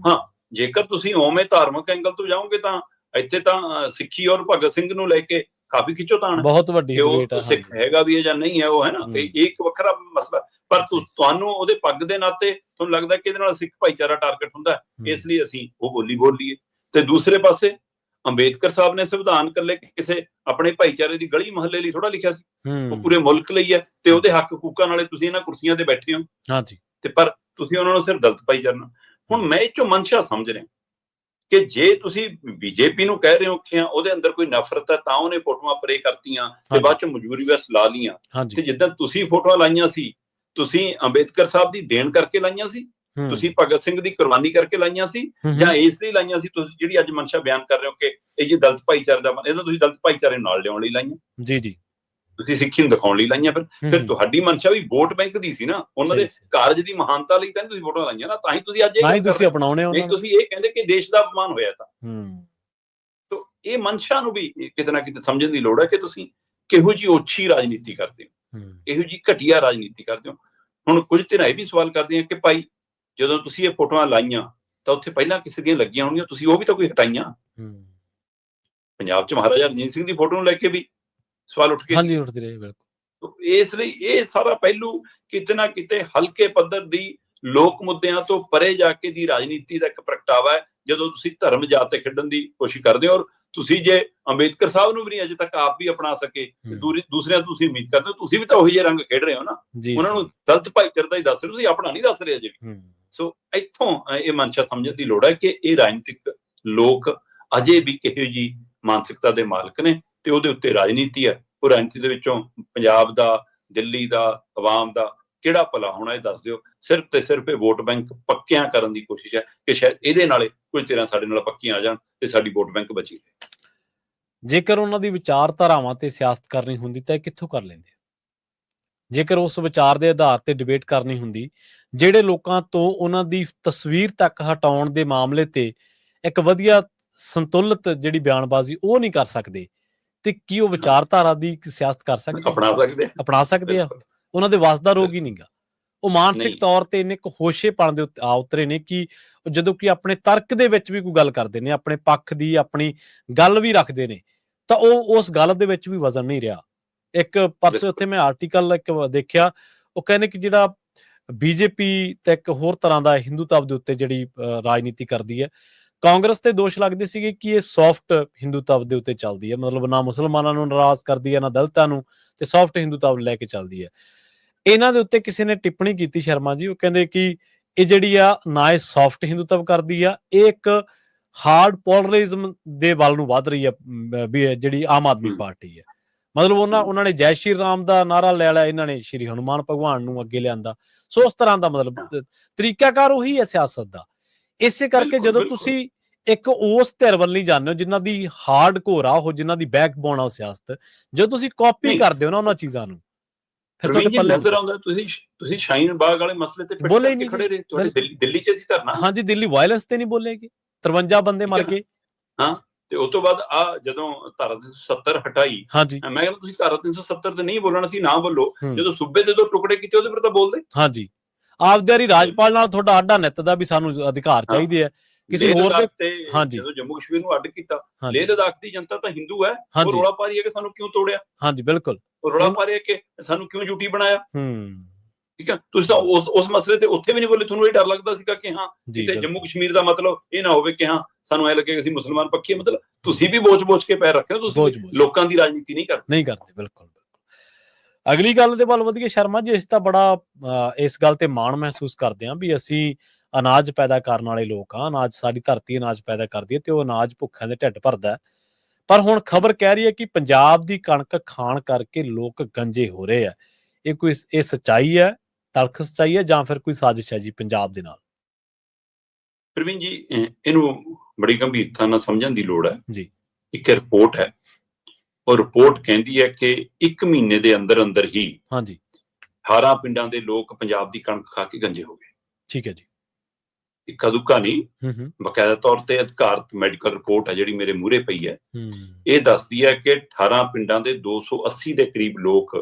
ਹਾਂ, ਜੇਕਰ ਤੁਸੀਂ ਉਵੇਂ ਧਾਰਮਿਕ ਐਂਗਲ ਤੋਂ ਜਾਓਗੇ ਤਾਂ ਇੱਥੇ ਤਾਂ ਸਿੱਖੀ ਔਰ ਭਗਤ ਸਿੰਘ ਨੂੰ ਲੈ ਕੇ ਕਾਫੀ ਖਿੱਚੋਤਾਣ, ਬਹੁਤ ਵੱਡੀ ਡਿਬੇਟ ਹੈ, ਸਿੱਖ ਹੈਗਾ ਵੀ ਹੈ ਜਾਂ ਨਹੀਂ ਹੈ ਉਹ, ਹੈ ਨਾ। ਇਹ ਇੱਕ ਵੱਖਰਾ ਮਸਲਾ। ਪਰ ਤੁਹਾਨੂੰ ਉਹਦੇ ਪੱਗ ਦੇ ਨਾਤੇ ਤੁਹਾਨੂੰ ਲੱਗਦਾ ਕਿ ਇਹਦੇ ਨਾਲ ਸਿੱਖ ਭਾਈਚਾਰਾ ਟਾਰਗੇਟ ਹੁੰਦਾ, ਇਸ ਲਈ ਅਸੀਂ ਉਹ ਬੋਲੀ ਬੋਲੀਏ। ਤੇ ਦੂਸਰੇ ਪਾਸੇ ਅੰਬੇਦਕਰ ਸਾਹਿਬ ਨੇ ਸੰਵਿਧਾਨ ਇਕੱਲੇ ਕਿਸੇ ਆਪਣੇ ਭਾਈਚਾਰੇ ਦੀ ਗਲੀ ਮੁਹੱਲੇ ਲਈ ਥੋੜਾ ਲਿਖਿਆ ਸੀ, ਉਹ ਪੂਰੇ ਮੁਲਕ ਲਈ ਹੈ। ਤੇ ਉਹਦੇ ਹੱਕ ਹਕੂਕਾਂ ਨਾਲੇ ਤੁਸੀਂ ਇਹਨਾਂ ਕੁਰਸੀਆਂ ਤੇ ਬੈਠੇ ਹੋ, ਹਾਂਜੀ, ਤੇ ਪਰ ਤੁਸੀਂ ਉਹਨਾਂ ਨੂੰ ਸਿਰਫ ਦਲਿਤ ਭਾਈਚਾਰਾ ਨਾਲ। ਹੁਣ ਮੈਂ ਇਹ ਚੋਂ ਮਨਸ਼ਾ ਸਮਝ ਰਿਹਾ ਕਿ ਜੇ ਤੁਸੀਂ ਬੀਜੇਪੀ ਨੂੰ ਕਹਿ ਰਹੇ ਹੋ ਕਿ ਉਹਦੇ ਅੰਦਰ ਕੋਈ ਨਫ਼ਰਤ ਹੈ ਤਾਂ ਉਹਨੇ ਫੋਟੋਆਂ ਪਰੇ ਕਰਤੀਆਂ ਤੇ ਬਾਅਦ ਚ ਮਜਬੂਰੀ ਵਸ ਲਾ ਲਈਆਂ। ਤੇ ਜਿੱਦਾਂ ਤੁਸੀਂ ਫੋਟੋਆਂ ਲਾਈਆਂ ਸੀ, ਤੁਸੀਂ ਅੰਬੇਦਕਰ ਸਾਹਿਬ ਦੀ ਦੇਣ ਕਰਕੇ ਲਾਈਆਂ ਸੀ, ਤੁਸੀਂ ਭਗਤ ਸਿੰਘ ਦੀ ਕੁਰਬਾਨੀ ਕਰਕੇ ਲਾਈਆਂ ਸੀ, ਜਾਂ ਇਸ ਲਈ ਲਾਈਆਂ ਸੀ ਤੁਸੀਂ ਜਿਹੜੀ ਅੱਜ ਮਨਸ਼ਾ ਬਿਆਨ ਕਰ ਰਹੇ ਹੋ ਕਿ ਇਹ ਜੀ ਦਲਿਤ ਭਾਈਚਾਰੇ ਦਾ, ਇਹਦਾ ਤੁਸੀਂ ਦਲਿਤ ਭਾਈਚਾਰੇ ਨਾਲ ਲਿਆਉਣ ਲਈ ਲਾਈਆਂ? ਜੀ ਜੀ, ਤੁਸੀਂ ਸਿੱਖੀ ਨੂੰ ਦਿਖਾਉਣ ਲਈ ਲਾਈਆਂ। ਫਿਰ ਤੁਹਾਡੀ ਮਨਸ਼ਾ ਵੀ ਵੋਟ ਬੈਂਕ ਦੀ ਸੀ ਨਾ, ਉਹਨਾਂ ਦੇ ਕਾਰਜ ਦੀ ਮਹਾਨਤਾ ਲਈ ਤਾਂ ਤੁਸੀਂ ਫੋਟੋ ਲਾਈਆਂ ਨਾ, ਤਾਂ ਹੀ ਤੁਸੀਂ ਅੱਜ ਇਹ ਤੁਸੀਂ ਅਪਣਾਉਣੇ ਹੋ। ਨਹੀਂ, ਤੁਸੀਂ ਇਹ ਕਹਿੰਦੇ ਕਿ ਦੇਸ਼ ਦਾ ਅਪਮਾਨ ਹੋਇਆ ਤਾਂ ਇਹ ਮਨਸ਼ਾ ਨੂੰ ਵੀ ਕਿਤੇ ਨਾ ਕਿਤੇ ਸਮਝਣ ਦੀ ਲੋੜ ਹੈ ਕਿ ਤੁਸੀਂ ਕਿਹੋ ਜਿਹੀ ਓਛੀ ਰਾਜਨੀਤੀ ਕਰਦੇ ਹੋ, ਇਹੋ ਜਿਹੀ ਘਟੀਆ ਰਾਜਨੀਤੀ ਕਰਦੇ ਹੋ। ਹੁਣ ਕੁਝ ਧਿਰਾਂ ਇਹ ਵੀ ਸਵਾਲ ਕਰਦੀਆਂ ਕਿ ਭਾਈ ਜਦੋਂ ਤੁਸੀਂ ਇਹ ਫੋਟੋਆਂ ਲਾਈਆਂ ਤਾਂ ਉੱਥੇ ਪਹਿਲਾਂ ਕਿਸੇ ਦੀਆਂ ਲੱਗੀਆਂ ਹੋਣਗੀਆਂ, ਤੁਸੀਂ ਉਹ ਵੀ ਤਾਂ ਕੋਈ ਹਟਾਈਆਂ। ਪੰਜਾਬ 'ਚ ਮਹਾਰਾਜਾ ਰਣਜੀਤ ਸਿੰਘ ਦੀ ਫੋਟੋ ਨੂੰ ਲੈ ਕੇ ਵੀ ਸਵਾਲ ਉੱਠ ਗਏ, ਹਾਂਜੀ ਉੱਠਦੇ ਰਹੇ, ਬਿਲਕੁਲ। ਇਸ ਲਈ ਇਹ ਸਾਰਾ ਪਹਿਲੂ ਕਿਤੇ ਨਾ ਕਿਤੇ ਹਲਕੇ ਪੱਧਰ ਦੀ ਲੋਕ ਮੁੱਦਿਆਂ ਤੋਂ ਪਰੇ ਜਾ ਕੇ ਦੀ ਰਾਜਨੀਤੀ ਦਾ ਇੱਕ ਪ੍ਰਗਟਾਵਾ ਹੈ। ਜਦੋਂ ਤੁਸੀਂ ਧਰਮ ਜਾਤ ਤੇ ਖੇਡਣ ਦੀ ਕੋਸ਼ਿਸ਼ ਕਰਦੇ ਹੋ, ਔਰ ਤੁਸੀਂ ਜੇ ਅੰਬੇਦਕਰ ਸਾਹਿਬ ਨੂੰ ਵੀ ਨਹੀਂ ਅਜੇ ਤੱਕ ਆਪ ਵੀ ਅਪਣਾ ਸਕੇ, ਦੂਸਰਿਆਂ ਤੋਂ ਤੁਸੀਂ ਉਮੀਦ ਕਰਦੇ ਹੋ, ਤੁਸੀਂ ਵੀ ਤਾਂ ਉਹੀ ਜਿਹੇ ਰੰਗ ਖੇਡ ਰਹੇ ਹੋ ਨਾ, ਉਹਨਾਂ ਨੂੰ ਦਲਿਤ ਭਾਈਚਾਰੇ ਦਾ ਹੀ ਦੱਸ ਰਹੇ ਹੋ, ਤੁਸੀਂ ਆਪਣਾ ਨਹੀਂ ਦੱਸ ਰਹੇ ਅਜੇ ਵੀ। ਸੋ ਇੱਥੋਂ ਇਹ ਮਨਸ਼ਾ ਸਮਝਣ ਦੀ ਲੋੜ ਹੈ ਕਿ ਇਹ ਰਾਜਨੀਤਿਕ ਲੋਕ ਅਜੇ ਵੀ ਕਿਹੋ ਜਿਹੀ ਮਾਨਸਿਕਤਾ ਦੇ ਮਾਲਕ ਨੇ ਤੇ ਉਹਦੇ ਉੱਤੇ ਰਾਜਨੀਤੀ ਹੈ। ਉਹ ਰਾਜਨੀਤੀ ਦੇ ਵਿੱਚੋਂ ਪੰਜਾਬ ਦਾ, ਦਿੱਲੀ ਦਾ, ਆਵਾਮ ਦਾ ਕਿਹੜਾ ਭਲਾ ਹੋਣਾ ਇਹ ਦੱਸ ਦਿਓ। ਸਿਰਫ ਤੇ ਸਿਰਫ ਇਹ ਵੋਟ ਬੈਂਕ ਪੱਕਿਆਂ ਕਰਨ ਦੀ ਕੋਸ਼ਿਸ਼ ਹੈ ਕਿ ਸ਼ਾਇਦ ਇਹਦੇ ਨਾਲੇ ਕੁਝ ਚਿਰਾਂ ਸਾਡੇ ਨਾਲ ਪੱਕੀਆਂ ਆ ਜਾਣ ਤੇ ਸਾਡੀ ਵੋਟ ਬੈਂਕ ਬਚੀ ਰਹੇ। ਜੇਕਰ ਉਹਨਾਂ ਦੀ ਵਿਚਾਰਧਾਰਾਵਾਂ ਤੇ ਸਿਆਸਤ ਕਰਨੀ ਹੁੰਦੀ ਤਾਂ ਇਹ ਕਿੱਥੋਂ ਕਰ ਲੈਂਦੇ? ਜੇਕਰ ਉਸ ਵਿਚਾਰ ਦੇ ਆਧਾਰ ਤੇ ਡਿਬੇਟ ਕਰਨੀ ਹੁੰਦੀ, ਜਿਹੜੇ ਲੋਕਾਂ ਤੋਂ ਉਹਨਾਂ ਦੀ ਤਸਵੀਰ ਤੱਕ ਹਟਾਉਣ ਦੇ ਮਾਮਲੇ ਤੇ ਇੱਕ ਵਧੀਆ ਸੰਤੁਲਿਤ ਜਿਹੜੀ ਬਿਆਨਬਾਜ਼ੀ ਉਹ ਨਹੀਂ ਕਰ ਸਕਦੇ, ਤੇ ਕੀ ਉਹ ਵਿਚਾਰਧਾਰਾ ਦੀ ਸਿਆਸਤ ਕਰ ਸਕਦੇ? ਅਪਣਾ ਸਕਦੇ ਆ। ਉਹਨਾਂ ਦੇ ਵੱਸ ਦਾ ਰੋਗ ਹੀ ਨਹੀਂਗਾ। ਉਹ ਮਾਨਸਿਕ ਤੌਰ ਤੇ ਇੰਨੇ ਕੁ ਹੋਸ਼ੇਪਣ ਦੇ ਉੱਤੇ ਆ ਉਤਰੇ ਨੇ ਕਿ ਜਦੋਂ ਕਿ ਆਪਣੇ ਤਰਕ ਦੇ ਵਿੱਚ ਵੀ ਕੋਈ ਗੱਲ ਕਰਦੇ ਨੇ, ਆਪਣੇ ਪੱਖ ਦੀ ਆਪਣੀ ਗੱਲ ਵੀ ਰੱਖਦੇ ਨੇ, ਤਾਂ ਉਹ ਉਸ ਗੱਲ ਦੇ ਵਿੱਚ ਵੀ ਵਜ਼ਨ ਨਹੀਂ ਰਿਹਾ। ਇੱਕ ਪਰਸੇ ਉੱਥੇ ਮੈਂ ਆਰਟੀਕਲ ਇੱਕ ਦੇਖਿਆ, ਉਹ ਕਹਿੰਦੇ ਕਿ ਜਿਹੜਾ ਬੀਜੇਪੀ ਤੇ ਇੱਕ ਹੋਰ ਤਰ੍ਹਾਂ ਦਾ ਹਿੰਦੂਤਵ ਦੇ ਉੱਤੇ ਜਿਹੜੀ ਰਾਜਨੀਤੀ ਕਰਦੀ ਹੈ, ਕਾਂਗਰਸ ਤੇ ਦੋਸ਼ ਲੱਗਦੇ ਸੀਗੇ ਕਿ ਇਹ ਸੌਫਟ ਹਿੰਦੂਤਵ ਦੇ ਉੱਤੇ ਚੱਲਦੀ ਹੈ, ਮਤਲਬ ਨਾ ਮੁਸਲਮਾਨਾਂ ਨੂੰ ਨਾਰਾਜ਼ ਕਰਦੀ ਹੈ, ਨਾ ਦਲਿਤਾਂ ਨੂੰ, ਤੇ ਸੌਫਟ ਹਿੰਦੂਤਵ ਲੈ ਕੇ ਚੱਲਦੀ ਹੈ। ਇਹਨਾਂ ਦੇ ਉੱਤੇ ਕਿਸੇ ਨੇ ਟਿੱਪਣੀ ਕੀਤੀ, ਸ਼ਰਮਾ ਜੀ, ਉਹ ਕਹਿੰਦੇ ਕਿ ਇਹ ਜਿਹੜੀ ਆ ਨਾ ਇਹ ਸੌਫਟ ਹਿੰਦੂਤਵ ਕਰਦੀ ਆ, ਇਹ ਇੱਕ ਹਾਰਡ ਪੋਲਰਿਜ਼ਮ ਦੇ ਵੱਲ ਨੂੰ ਵੱਧ ਰਹੀ ਹੈ ਵੀ ਜਿਹੜੀ ਆਮ ਆਦਮੀ ਪਾਰਟੀ ਹੈ। ਮਤਲਬ ਉਹਨਾਂ ਨੇ ਜੈ ਸ਼੍ਰੀ ਰਾਮ ਦਾ ਨਾਰਾ ਲੈ ਲਿਆ, ਇਹਨਾਂ ਨੇ ਸ਼੍ਰੀ ਹਨੂਮਾਨ ਭਗਵਾਨ ਨੂੰ ਅੱਗੇ ਲਿਆਂਦਾ। ਸੋ ਉਸ ਤਰ੍ਹਾਂ ਦਾ ਮਤਲਬ ਤਰੀਕਾਕਾਰ ਉਹੀ ਹੈ ਸਿਆਸਤ ਦਾ। ਇਸੇ ਕਰਕੇ ਜਦੋਂ ਤੁਸੀਂ ਇੱਕ ਉਸ ਧਿਰ ਵੱਲ ਨਹੀਂ ਜਾਂਦੇ ਹੋ ਜਿਨ੍ਹਾਂ ਦੀ ਹਾਰਡ ਕੋਰ ਆ, ਉਹ ਜਿਨ੍ਹਾਂ ਦੀ ਬੈਕਬੋਨ ਆ ਉਹ ਸਿਆਸਤ, ਜਦੋਂ ਤੁਸੀਂ ਕਾਪੀ ਕਰਦੇ ਹੋ ਨਾ ਉਹਨਾਂ ਚੀਜ਼ਾਂ ਨੂੰ, ਫਿਰ ਤੁਹਾਡੇ ਪੱਲੇ ਨਜ਼ਰ ਆਉਂਦਾ। ਤੁਸੀਂ ਸ਼ਾਹੀਨ ਬਾਗ ਵਾਲੇ ਮਸਲੇ ਤੇ ਬੋਲੇ ਨਹੀਂ, ਖੜੇ ਰਹੇ, ਤੁਹਾਡੇ ਦਿੱਲੀ 'ਚ ਅਸੀਂ ਧਰਨਾ, ਹਾਂਜੀ ਦਿੱਲੀ ਵਾਇਲੈਂਸ ਤੇ ਨਹੀਂ ਬੋਲੇਗੇ, 53 ਬੰਦੇ ਮਰ ਗਏ। ਹਾਂ, ਤੇ ਉਸ ਤੋਂ ਬਾਅਦ ਆ ਜਦੋਂ ਧਾਰਾ 370 ਹਟਾਈ, ਹਾਂਜੀ ਮੈਂ ਕਹਿੰਦਾ ਤੁਸੀਂ ਧਾਰਾ 370 ਤੇ ਨਹੀਂ ਬੋਲਣਾ ਸੀ, ਨਾ ਬੋਲੋ। ਜਦੋਂ ਸੂਬੇ ਦੇ 2 ਟੁਕੜੇ ਕੀਤੇ ਉਹਦੇ ਪਰ ਤਾਂ ਬੋਲਦੇ। ਹਾਂਜੀ, ਆਪਦੇ ਰਾਜਪਾਲ ਨਾਲ ਤੁਹਾਡਾ ਆਡਾ ਨਿੱਤ ਦਾ ਵੀ ਸਾਨੂੰ ਅਧਿਕਾਰ ਚਾਹੀਦੇ ਆ ਕਿਸੇ ਹੋਰ ਦੇ। ਹਾਂਜੀ, ਜਦੋਂ ਜੰਮੂ ਕਸ਼ਮੀਰ ਨੂੰ ਅੱਡ ਕੀਤਾ, ਲੇਹ ਲਦਾਖ ਦੀ ਜਨਤਾ ਤਾਂ ਹਿੰਦੂ ਹੈ, ਉਹ ਰੌਲਾ ਪਾ ਰਹੀ ਹੈ ਕਿ ਸਾਨੂੰ ਕਿਉਂ ਤੋੜਿਆ। ਹਾਂਜੀ ਬਿਲਕੁਲ, ਉਹ ਰੌਲਾ ਪਾ ਰਹੀ ਹੈ ਕਿ ਸਾਨੂੰ ਕਿਉਂ ਯੂਟੀ ਬਣਾਇਆ। ਠੀਕ ਹੈ, ਤੁਸੀਂ ਉਸ ਮਸਲੇ ਤੇ ਉੱਥੇ ਵੀ ਨਹੀਂ ਬੋਲੇ। ਤੁਹਾਨੂੰ ਇਹ ਡਰ ਲੱਗਦਾ ਸੀਗਾ ਕਿ ਹਾਂ ਤੇ ਜੰਮੂ ਕਸ਼ਮੀਰ ਦਾ ਮਤਲਬ ਇਹ ਨਾ ਹੋਵੇ ਕਿ ਹਾਂ ਸਾਨੂੰ ਐ ਲੱਗੇ ਅਸੀਂ ਮੁਸਲਮਾਨ ਪੱਖੀ, ਮਤਲਬ ਤੁਸੀਂ ਵੀ ਬੋਝ ਕੇ ਪੈਰ ਰੱਖਿਓ, ਤੁਸੀਂ ਲੋਕਾਂ ਦੀ ਰਾਜਨੀਤੀ ਨਹੀਂ ਕਰਦੇ। ਬਿਲਕੁਲ। ਅਗਲੀ ਗੱਲ ਦੇ ਵੱਲ ਵਧੀਆ ਸ਼ਰਮਾ ਜੀ, ਅਸੀਂ ਤਾਂ ਬੜਾ ਇਸ ਗੱਲ ਤੇ ਮਾਣ ਮਹਿਸੂਸ ਕਰਦੇ ਹਾਂ ਵੀ ਅਸੀਂ ਅਨਾਜ ਪੈਦਾ ਕਰਨ ਵਾਲੇ ਲੋਕ ਹਾਂ। ਅਨਾਜ, ਸਾਡੀ ਧਰਤੀ ਅਨਾਜ ਪੈਦਾ ਕਰਦੀ ਹੈ ਤੇ ਉਹ ਅਨਾਜ ਭੁੱਖਿਆਂ ਦੇ ਢਿੱਡ ਭਰਦਾ। ਪਰ ਹੁਣ ਖਬਰ ਕਹਿ ਰਹੀ ਹੈ ਕਿ ਪੰਜਾਬ ਦੀ ਕਣਕ ਖਾਣ ਕਰਕੇ ਲੋਕ ਗੰਜੇ ਹੋ ਰਹੇ ਆ। ਇਹ ਸੱਚਾਈ ਹੈ, ਤਲਖ ਸੱਚਾਈ ਹੈ, ਜਾਂ ਫਿਰ ਕੋਈ ਸਾਜ਼ਿਸ਼ ਹੈ ਜੀ ਪੰਜਾਬ ਦੇ ਨਾਲ? ਪ੍ਰਵੀਨ ਜੀ, ਇਹਨੂੰ ਬੜੀ ਗੰਭੀਰਤਾ ਨਾਲ ਸਮਝਣ ਦੀ ਲੋੜ ਹੈ ਜੀ। ਇੱਕ ਰਿਪੋਰਟ ਹੈ, ਉਹ ਰਿਪੋਰਟ ਕਹਿੰਦੀ ਹੈ ਕਿ 1 ਮਹੀਨੇ ਦੇ ਅੰਦਰ ਅੰਦਰ ਹੀ 18 ਪਿੰਡਾਂ ਦੇ ਲੋਕ ਪੰਜਾਬ ਦੀ ਕਣਕ ਖਾ ਕੇ ਗੰਜੇ ਹੋ ਗਏ। ਠੀਕ ਹੈ ਜੀ। ਇੱਕਾ ਦੁੱਕਾ ਨਹੀਂ, ਬਕਾਇਦਾ ਤੌਰ ਤੇ ਅਧਿਕਾਰਤ ਮੈਡੀਕਲ ਰਿਪੋਰਟ ਹੈ ਜਿਹੜੀ ਮੇਰੇ ਮੂਹਰੇ ਪਈ ਹੈ। ਇਹ ਦੱਸਦੀ ਹੈ ਕਿ 18 ਪਿੰਡਾਂ ਦੇ 280 ਦੇ ਕਰੀਬ ਲੋਕ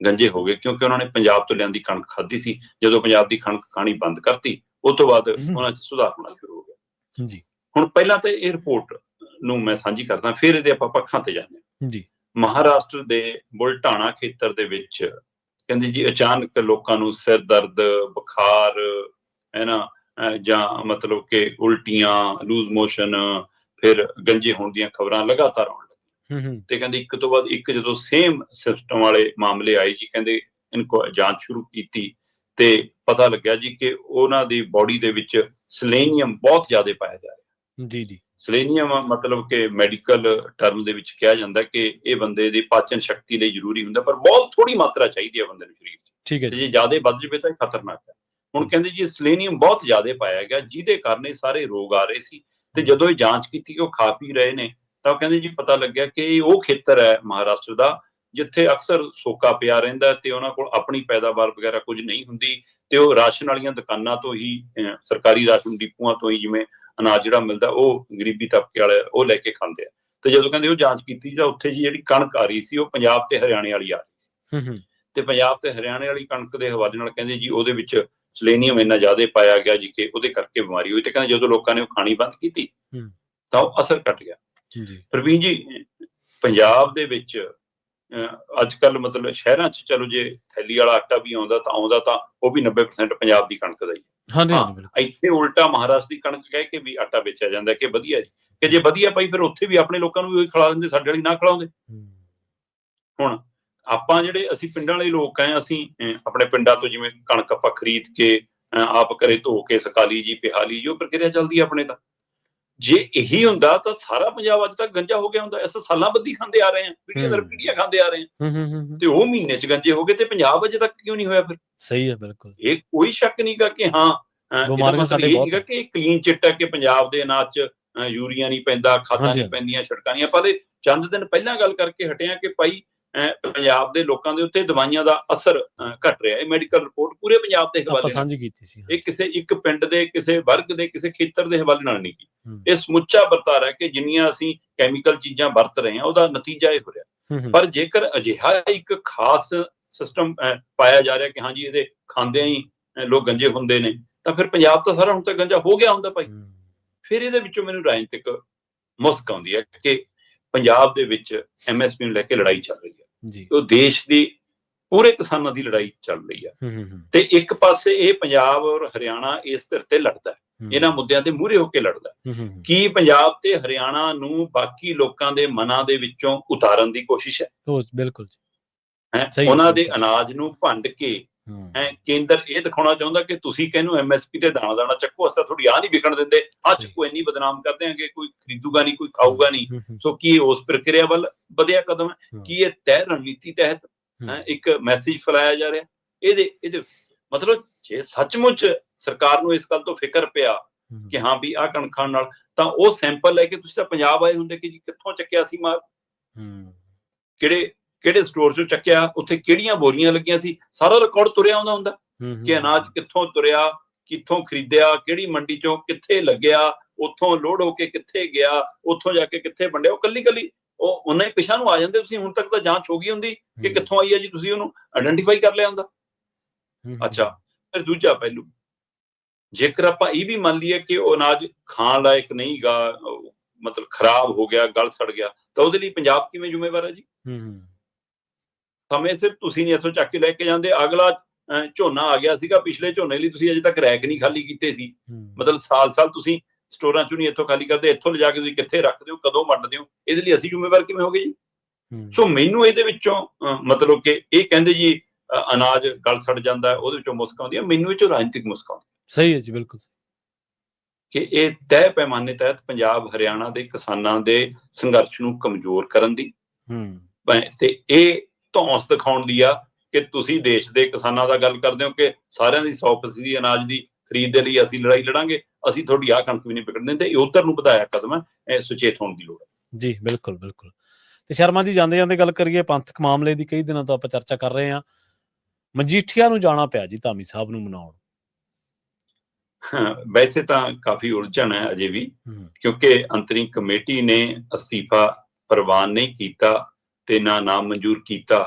ਗੰਜੇ ਹੋ ਗਏ, ਕਿਉਂਕਿ ਉਹਨਾਂ ਨੇ ਪੰਜਾਬ ਤੋਂ ਲਿਆਂਦੀ ਕਣਕ ਖਾਧੀ ਸੀ। ਜਦੋਂ ਪੰਜਾਬ ਦੀ ਕਣਕ ਖਾਣੀ ਬੰਦ ਕਰਤੀ, ਉਸ ਤੋਂ ਬਾਅਦ ਉਹਨਾਂ 'ਚ ਸੁਧਾਰ ਹੋਣਾ ਸ਼ੁਰੂ ਹੋ ਗਿਆ। ਜੀ, ਹੁਣ ਪਹਿਲਾਂ ਤਾਂ ਇਹ ਰਿਪੋਰਟ ਨੂੰ ਮੈਂ ਸਾਂਝੀ ਕਰਦਾ, ਫਿਰ ਇਹਦੇ ਆਪਾਂ ਪੱਖਾਂ ਤੇ ਜਾਂਦੇ ਹਾਂ। ਜੀ, ਮਹਾਰਾਸ਼ਟਰ ਦੇ ਬੁਲਢਾਣਾ ਖੇਤਰ ਦੇ ਵਿੱਚ ਕਹਿੰਦੇ ਜੀ ਅਚਾਨਕ ਲੋਕਾਂ ਨੂੰ ਸਿਰ ਦਰਦ, ਬੁਖਾਰ ਹੈ ਨਾ, ਜਾਂ ਮਤਲਬ ਕਿ ਉਲਟੀਆਂ, ਲੂਜ਼ ਮੋਸ਼ਨ, ਫਿਰ ਗੰਜੇ ਹੋਣ ਦੀਆਂ ਖਬਰਾਂ ਲਗਾਤਾਰ ਆਉਣ ਲੱਗੀਆਂ। ਤੇ ਕਹਿੰਦੇ ਇੱਕ ਤੋਂ ਬਾਅਦ ਇੱਕ ਜਦੋਂ ਸੇਮ ਸਿਸਟਮ ਵਾਲੇ ਮਾਮਲੇ ਆਏ ਜੀ, ਕਹਿੰਦੇ ਇਨਕੋ ਜਾਂਚ ਸ਼ੁਰੂ ਕੀਤੀ ਤੇ ਪਤਾ ਲੱਗਿਆ ਜੀ ਕਿ ਉਹਨਾਂ ਦੀ ਬੋਡੀ ਦੇ ਵਿੱਚ ਸਲੇਨੀਅਮ ਬਹੁਤ ਜ਼ਿਆਦਾ ਪਾਇਆ ਜਾ ਰਿਹਾ। ਜੀ। ਸਲੇਨੀਅਮ ਮਤਲਬ ਕਿ ਮੈਡੀਕਲ ਟਰਮ ਦੇ ਵਿੱਚ ਕਿਹਾ ਜਾਂਦਾ ਕਿ ਇਹ ਬੰਦੇ ਦੀ ਪਾਚਨ ਸ਼ਕਤੀ ਲਈ ਜ਼ਰੂਰੀ ਹੁੰਦਾ, ਪਰ ਬਹੁਤ ਥੋੜੀ ਮਾਤਰਾ ਚਾਹੀਦੀ ਹੈ ਬੰਦੇ ਨੂੰ ਸਰੀਰ 'ਚ। ਠੀਕ ਹੈ, ਜੇ ਜ਼ਿਆਦਾ ਵੱਧ ਜਾਵੇ ਤਾਂ ਖਤਰਨਾਕ ਹੈ। ਹੁਣ ਕਹਿੰਦੇ ਜੀ ਸਲੇਨੀਅਮ ਬਹੁਤ ਜ਼ਿਆਦਾ ਪਾਇਆ ਗਿਆ, ਜਿਹਦੇ ਕਾਰਨ ਇਹ ਸਾਰੇ ਰੋਗ ਆ ਰਹੇ ਸੀ। ਤੇ ਜਦੋਂ ਇਹ ਜਾਂਚ ਕੀਤੀ ਕਿ ਉਹ ਖਾ ਪੀ ਰਹੇ ਨੇ, ਤਾਂ ਕਹਿੰਦੇ ਜੀ ਪਤਾ ਲੱਗਿਆ ਕਿ ਇਹ ਉਹ ਖੇਤਰ ਹੈ ਮਹਾਰਾਸ਼ਟਰ ਦਾ ਜਿੱਥੇ ਅਕਸਰ ਸੋਕਾ ਪਿਆ ਰਹਿੰਦਾ ਤੇ ਉਹਨਾਂ ਕੋਲ ਆਪਣੀ ਪੈਦਾਵਾਰ ਵਗੈਰਾ ਕੁਝ ਨਹੀਂ ਹੁੰਦੀ, ਤੇ ਉਹ ਰਾਸ਼ਨ ਵਾਲੀਆਂ ਦੁਕਾਨਾਂ ਤੋਂ ਹੀ, ਸਰਕਾਰੀ ਰਾਸ਼ਨ ਡਿਪੂਆਂ ਤੋਂ ਹੀ ਜਿਵੇਂ ਅਨਾਜ ਜਿਹੜਾ ਮਿਲਦਾ ਉਹ ਗਰੀਬੀ ਤਬਕੇ ਵਾਲੇ ਉਹ ਲੈ ਕੇ ਖਾਂਦੇ ਆ। ਤੇ ਜਦੋਂ ਕਹਿੰਦੇ ਉਹ ਜਾਂਚ ਕੀਤੀ ਤਾਂ ਉੱਥੇ ਜੀ ਜਿਹੜੀ ਕਣਕ ਆ ਰਹੀ ਸੀ ਉਹ ਪੰਜਾਬ ਤੇ ਹਰਿਆਣੇ ਵਾਲੀ ਆ ਰਹੀ ਸੀ। ਤੇ ਪੰਜਾਬ ਤੇ ਹਰਿਆਣੇ ਵਾਲੀ ਕਣਕ ਦੇ ਹਵਾਲੇ ਨਾਲ ਕਹਿੰਦੇ ਜੀ ਉਹਦੇ ਵਿੱਚ ਸਲੇਨੀਅਮ ਇੰਨਾ ਜ਼ਿਆਦਾ ਪਾਇਆ ਗਿਆ ਜੀ ਕਿ ਉਹਦੇ ਕਰਕੇ ਬਿਮਾਰੀ ਹੋਈ। ਤੇ ਕਹਿੰਦੇ ਜਦੋਂ ਲੋਕਾਂ ਨੇ ਉਹ ਖਾਣੀ ਬੰਦ ਕੀਤੀ ਤਾਂ ਉਹ ਅਸਰ ਘਟ ਗਿਆ। ਪ੍ਰਵੀਨ ਜੀ, ਪੰਜਾਬ ਦੇ ਵਿੱਚ ਅੱਜ ਕੱਲ ਮਤਲਬ ਸ਼ਹਿਰਾਂ 'ਚ ਚਲੋ ਜੇ ਥੈਲੀ ਵਾਲਾ ਆਟਾ ਵੀ ਆਉਂਦਾ ਤਾਂ ਉਹ ਵੀ 90% ਪੰਜਾਬ ਦੀ ਕਣਕ ਦਾ ਹੀ। ਇੱਥੇ ਉਲਟਾ ਮਹਾਰਾਸ਼ਟਰ ਦੀ ਕਣਕ ਕਹਿ ਕੇ ਵੀ ਆਟਾ ਵੇਚਿਆ ਜਾਂਦਾ ਕਿ ਵਧੀਆ ਜੀ, ਕਿ ਜੇ ਵਧੀਆ ਪਾਈ ਫਿਰ ਉੱਥੇ ਵੀ ਆਪਣੇ ਲੋਕਾਂ ਨੂੰ ਵੀ ਉਹੀ ਖਿਲਾ ਦਿੰਦੇ, ਸਾਡੇ ਵਾਲੀ ਨਾ ਖਿਲਾਉਂਦੇ। ਹੁਣ ਆਪਾਂ ਜਿਹੜੇ ਅਸੀਂ ਪਿੰਡਾਂ ਵਾਲੇ ਲੋਕ ਆਏ, ਅਸੀਂ ਆਪਣੇ ਪਿੰਡਾਂ ਤੋਂ ਜਿਵੇਂ ਕਣਕ ਆਪਾਂ ਖਰੀਦ ਕੇ ਆਪ ਘਰੇ ਧੋ ਕੇ ਸੁਕਾ ਲਈ ਜੀ, ਪਿਹਾ ਲਈ, ਜੋ ਪ੍ਰਕਿਰਿਆ ਚੱਲਦੀ ਆਪਣੇ ਤਾਂ। ਜੇ ਇਹੀ ਹੁੰਦਾ ਤਾਂ ਸਾਰਾ ਪੰਜਾਬ ਅੱਜ ਤੱਕ ਗੰਜਾ ਹੋ ਗਿਆ ਹੁੰਦਾ। ਇਸ ਸਾਲਾਂ ਬੱਧੀ ਖਾਂਦੇ ਆ ਰਹੇ ਆ, ਪੀੜ੍ਹੀਆਂ ਦਰ ਪੀੜ੍ਹੀਆਂ ਖਾਂਦੇ ਆ ਰਹੇ ਆ, ਤੇ ਉਹ ਮਹੀਨੇ 'ਚ ਗੰਜੇ ਹੋ ਗਏ ਤੇ ਪੰਜਾਬ ਅਜੇ ਤੱਕ ਕਿਉਂ ਨਹੀਂ ਹੋਇਆ? ਫਿਰ ਸਹੀ ਹੈ, ਬਿਲਕੁਲ। ਇਹ ਕੋਈ ਸ਼ੱਕ ਨਹੀਂ ਗਾ ਕਿ ਹਾਂ ਇਹਦਾ ਮਤਲਬ ਇਹ ਨਹੀਂਗਾ ਕਿ ਕਲੀਨ ਚਿੱਟ ਹੈ ਕਿ ਪੰਜਾਬ ਦੇ ਅਨਾਜ 'ਚ ਯੂਰੀਆ ਨਹੀਂ ਪੈਂਦਾ, ਖਾਦਾਂ ਨਹੀਂ ਪੈਂਦੀਆਂ, ਛਿੜਕਾਂ ਨਹੀਂ। ਆਪਾਂ ਤੇ ਚੰਦ ਦਿਨ ਪਹਿਲਾਂ ਗੱਲ ਕਰਕੇ ਹਟੇ ਆ ਕਿ ਭਾਈ ਪੰਜਾਬ ਦੇ ਲੋਕਾਂ ਦੇ ਉੱਤੇ ਦਵਾਈਆਂ ਦਾ ਅਸਰ ਘਟ ਰਿਹਾ। ਇਹ ਮੈਡੀਕਲ ਰਿਪੋਰਟ ਪੂਰੇ ਪੰਜਾਬ ਦੇ ਹਵਾਲੇ ਸਾਂਝੀ ਕੀਤੀ ਸੀ। ਇਹ ਕਿਸੇ ਇੱਕ ਪਿੰਡ ਦੇ, ਕਿਸੇ ਵਰਗ ਦੇ, ਕਿਸੇ ਖੇਤਰ ਦੇ ਹਵਾਲੇ ਨਾਲ ਨਹੀਂ ਕੀਤੀ। ਇਹ ਸਮੁੱਚਾ ਵਰਤਾਰਾ ਹੈ ਕਿ ਜਿੰਨੀਆਂ ਅਸੀਂ ਕੈਮੀਕਲ ਚੀਜ਼ਾਂ ਵਰਤ ਰਹੇ ਹਾਂ ਉਹਦਾ ਨਤੀਜਾ ਇਹ ਹੋ ਰਿਹਾ। ਪਰ ਜੇਕਰ ਅਜਿਹਾ ਇੱਕ ਖਾਸ ਸਿਸਟਮ ਪਾਇਆ ਜਾ ਰਿਹਾ ਕਿ ਹਾਂਜੀ ਇਹਦੇ ਖਾਂਦਿਆਂ ਹੀ ਲੋਕ ਗੰਜੇ ਹੁੰਦੇ ਨੇ, ਤਾਂ ਫਿਰ ਪੰਜਾਬ ਤਾਂ ਸਾਰਾ ਹੁਣ ਤੱਕ ਗੰਜਾ ਹੋ ਗਿਆ ਹੁੰਦਾ ਭਾਈ। ਫਿਰ ਇਹਦੇ ਵਿੱਚੋਂ ਮੈਨੂੰ ਰਾਜਨੀਤਿਕ ਮੁਸਕ ਆਉਂਦੀ ਹੈ ਕਿ ਪੰਜਾਬ ਦੇ ਵਿੱਚ MSP ਨੂੰ ਲੈ ਕੇ ਲੜਾਈ ਚੱਲ ਰਹੀ ਹੈ। ਉਹ ਦੇਸ਼ ਦੀ ਪੂਰੇ ਕਿਸਾਨਾਂ ਦੀ ਲੜਾਈ ਚੱਲ ਰਹੀ ਹੈ। ਤੇ ਇੱਕ ਪਾਸੇ ਇਹ ਪੰਜਾਬ ਔਰ ਹਰਿਆਣਾ ਇਸ ਧਿਰ ਤੇ ਲੜਦਾ ਹੈ, ਇਹਨਾਂ ਮੁੱਦਿਆਂ ਤੇ ਮੂਹਰੇ ਹੋ ਕੇ ਲੜਦਾ ਹੈ। ਕੀ ਪੰਜਾਬ ਤੇ ਹਰਿਆਣਾ ਨੂੰ ਬਾਕੀ ਲੋਕਾਂ ਦੇ ਮਨਾਂ ਦੇ ਵਿੱਚੋਂ ਉਤਾਰਨ ਦੀ ਕੋਸ਼ਿਸ਼ ਹੈ? ਬਿਲਕੁਲ। ਉਹਨਾਂ ਦੇ ਅਨਾਜ ਨੂੰ ਭੰਡ ਕੇ ਕੇਂਦਰ ਇਹ ਦਿਖਾਉਣਾ ਚਾਹੁੰਦਾ ਕਿ ਤੁਸੀਂ ਕਹਿੰਨੂੰ MSP ਤੇ ਦਾਣਾ ਦਾਣਾ ਚੱਕੋ, ਅਸਾਂ ਥੋੜੀ ਆਹ ਨਹੀਂ ਵਿਕਣ ਦਿੰਦੇ, ਆਹ ਚੱਕੋ, ਇੰਨੀ ਬਦਨਾਮ ਕਰਦੇ ਆਂਗੇ, ਕੋਈ ਖਰੀਦੂਗਾ ਨਹੀਂ, ਕੋਈ ਖਾਊਗਾ ਨਹੀਂ। ਸੋ ਕੀ ਉਸ ਪ੍ਰਕਿਰਿਆ ਵੱਲ ਵਧਿਆ ਕਦਮ ਹੈ? ਕੀ ਇਹ ਤੈਅ ਰਣਨੀਤੀ ਤਹਿਤ ਇੱਕ ਮੈਸੇਜ ਫੈਲਾਇਆ ਜਾ ਰਿਹਾ? ਇਹਦੇ ਮਤਲਬ ਜੇ ਸੱਚਮੁੱਚ ਸਰਕਾਰ ਨੂੰ ਇਸ ਗੱਲ ਤੋਂ ਫਿਕਰ ਪਿਆ ਕਿ ਹਾਂ ਵੀ ਆਹ ਕਣਕ ਖਾਣ ਨਾਲ, ਤਾਂ ਉਹ ਸੈਂਪਲ ਲੈ ਕੇ ਤੁਸੀਂ ਤਾਂ ਪੰਜਾਬ ਆਏ ਹੁੰਦੇ ਕਿ ਜੀ ਕਿੱਥੋਂ ਚੱਕਿਆ ਸੀ ਮਾਲ, ਕਿਹੜੇ ਸਟੋਰ ਚੋਂ ਚੱਕਿਆ, ਉੱਥੇ ਕਿਹੜੀਆਂ ਬੋਰੀਆਂ ਲੱਗੀਆਂ ਸੀ, ਸਾਰਾ ਰਿਕਾਰਡ ਤੁਰਿਆ ਆਉਂਦਾ ਹੁੰਦਾ ਕਿ ਅਨਾਜ ਕਿੱਥੋਂ ਤੁਰਿਆ, ਕਿੱਥੋਂ ਖਰੀਦਿਆ, ਕਿਹੜੀ ਮੰਡੀ ਚੋਂ ਕਿੱਥੇ ਲੱਗਿਆ, ਉੱਥੋਂ ਲੋਡ ਹੋ ਕੇ ਕਿੱਥੇ ਗਿਆ, ਉੱਥੋਂ ਜਾ ਕੇ ਕਿੱਥੇ ਵੰਡਿਆ। ਉਹ ਕੱਲੀ ਉਹ ਉਹਨਾਂ ਹੀ ਪਿਛਾਂ ਨੂੰ ਆ ਜਾਂਦੇ। ਤੁਸੀਂ ਹੁਣ ਤੱਕ ਤਾਂ ਜਾਂਚ ਹੋ ਗਈ ਹੁੰਦੀ ਕਿ ਕਿੱਥੋਂ ਆਈ ਹੈ ਜੀ, ਤੁਸੀਂ ਉਹਨੂੰ ਆਇਡੈਂਟੀਫਾਈ ਕਰ ਲਿਆ ਹੁੰਦਾ। ਅੱਛਾ, ਫਿਰ ਦੂਜਾ ਪਹਿਲੂ, ਜੇਕਰ ਆਪਾਂ ਇਹ ਵੀ ਮੰਨ ਲਈਏ ਕਿ ਉਹ ਅਨਾਜ ਖਾਣ ਲਾਇਕ ਨਹੀਂ ਗਾ, ਮਤਲਬ ਖਰਾਬ ਹੋ ਗਿਆ, ਗਲ ਸੜ ਗਿਆ, ਤਾਂ ਉਹਦੇ ਲਈ ਪੰਜਾਬ ਕਿਵੇਂ ਜ਼ਿੰਮੇਵਾਰ ਹੈ ਜੀ? ਸਮੇਂ ਸਿਰ ਤੁਸੀਂ ਨਹੀਂ ਇੱਥੋਂ ਚੱਕ ਕੇ ਲੈ ਕੇ ਜਾਂਦੇ। ਅਗਲਾ ਝੋਨਾ ਆ ਗਿਆ ਸੀਗਾ, ਪਿਛਲੇ ਝੋਨੇ ਲਈ ਤੁਸੀਂ ਅਜੇ ਤੱਕ ਰੈਕ ਨਹੀਂ ਖਾਲੀ ਕੀਤੇ ਸੀ, ਮਤਲਬ ਸਾਲ ਤੁਸੀਂ ਸਟੋਰਾਂ ਚੋਂ ਨਹੀਂ ਇੱਥੋਂ ਖਾਲੀ ਕਰਦੇ, ਇੱਥੋਂ ਲਿਜਾ ਕੇ ਤੁਸੀਂ ਕਿੱਥੇ ਰੱਖਦੇ ਹੋ, ਕਦੋਂ ਵੰਡਦੇ ਹੋ? ਇਹਦੇ ਲਈ ਅਸੀਂ ਜ਼ਿੰਮੇਵਾਰ ਕਿਵੇਂ ਹੋ ਗਏ ਜੀ? ਸੋ ਮੈਨੂੰ ਇਹਦੇ ਵਿੱਚੋਂ ਮਤਲਬ ਕਿ ਇਹ ਕਹਿੰਦੇ ਜੀ ਅਨਾਜ ਗਲ ਸੜ ਜਾਂਦਾ, ਉਹਦੇ ਵਿੱਚੋਂ ਮੁਸਕ ਆਉਂਦੀ ਹੈ। ਮੈਨੂੰ ਇਹ ਚੋਂ ਰਾਜਨੀਤਿਕ ਮੁਸਕ ਆਉਂਦੀ। ਸਹੀ ਹੈ ਜੀ, ਬਿਲਕੁਲ, ਕਿ ਇਹ ਤੈਅ ਪੈਮਾਨੇ ਤਹਿਤ ਪੰਜਾਬ ਹਰਿਆਣਾ ਦੇ ਕਿਸਾਨਾਂ ਦੇ ਸੰਘਰਸ਼ ਨੂੰ ਕਮਜ਼ੋਰ ਕਰਨ ਦੀ ਤੇ ਇਹ ਧੌਂਸ ਦਿਖਾਉਣ ਦੀ ਆ ਕਿ ਤੁਸੀਂ ਦੇਸ਼ ਦੇ ਕਿਸਾਨਾਂ ਦਾ ਗੱਲ ਕਰਦੇ ਹੋ ਕਿ ਸਾਰਿਆਂ ਦੀ 100% ਅਨਾਜ ਦੀ ਖਰੀਦ ਦੇ ਲਈ ਅਸੀਂ ਲੜਾਈ ਲੜਾਂਗੇ, ਅਸੀਂ ਤੁਹਾਡੀ ਆਹ ਕਣਕ ਵੀ ਨਹੀਂ ਵਿਕਣ ਦਿੰਦੇ। ਇਹ ਉੱਧਰ ਨੂੰ ਵਧਾਇਆ ਕਦਮ ਹੈ, ਇਹ ਸੁਚੇਤ ਹੋਣ ਦੀ ਲੋੜ ਹੈ ਜੀ। ਬਿਲਕੁਲ। ਤੇ ਸ਼ਰਮਾ ਜੀ, ਜਾਂਦੇ ਗੱਲ ਕਰੀਏ ਪੰਥਕ ਮਾਮਲੇ ਦੀ। ਕਈ ਦਿਨਾਂ ਤੋਂ ਆਪਾਂ ਚਰਚਾ ਕਰ ਰਹੇ ਹਾਂ, ਮਜੀਠੀਆ ਨੂੰ ਜਾਣਾ ਪਿਆ ਜੀ ਧਾਮੀ ਸਾਹਿਬ ਨੂੰ ਮਨਾਉਣ। ਵੈਸੇ ਤਾਂ ਕਾਫੀ ਉਲਝਣ ਹੈ ਅਜੇ ਵੀ, ਕਿਉਂਕਿ ਅੰਤਰਿਮ ਕਮੇਟੀ ਨੇ ਅਸਤੀਫਾ ਪ੍ਰਵਾਨ ਨਹੀਂ ਕੀਤਾ ਤੇ ਨਾ ਨਾਮ ਮਨਜ਼ੂਰ ਕੀਤਾ।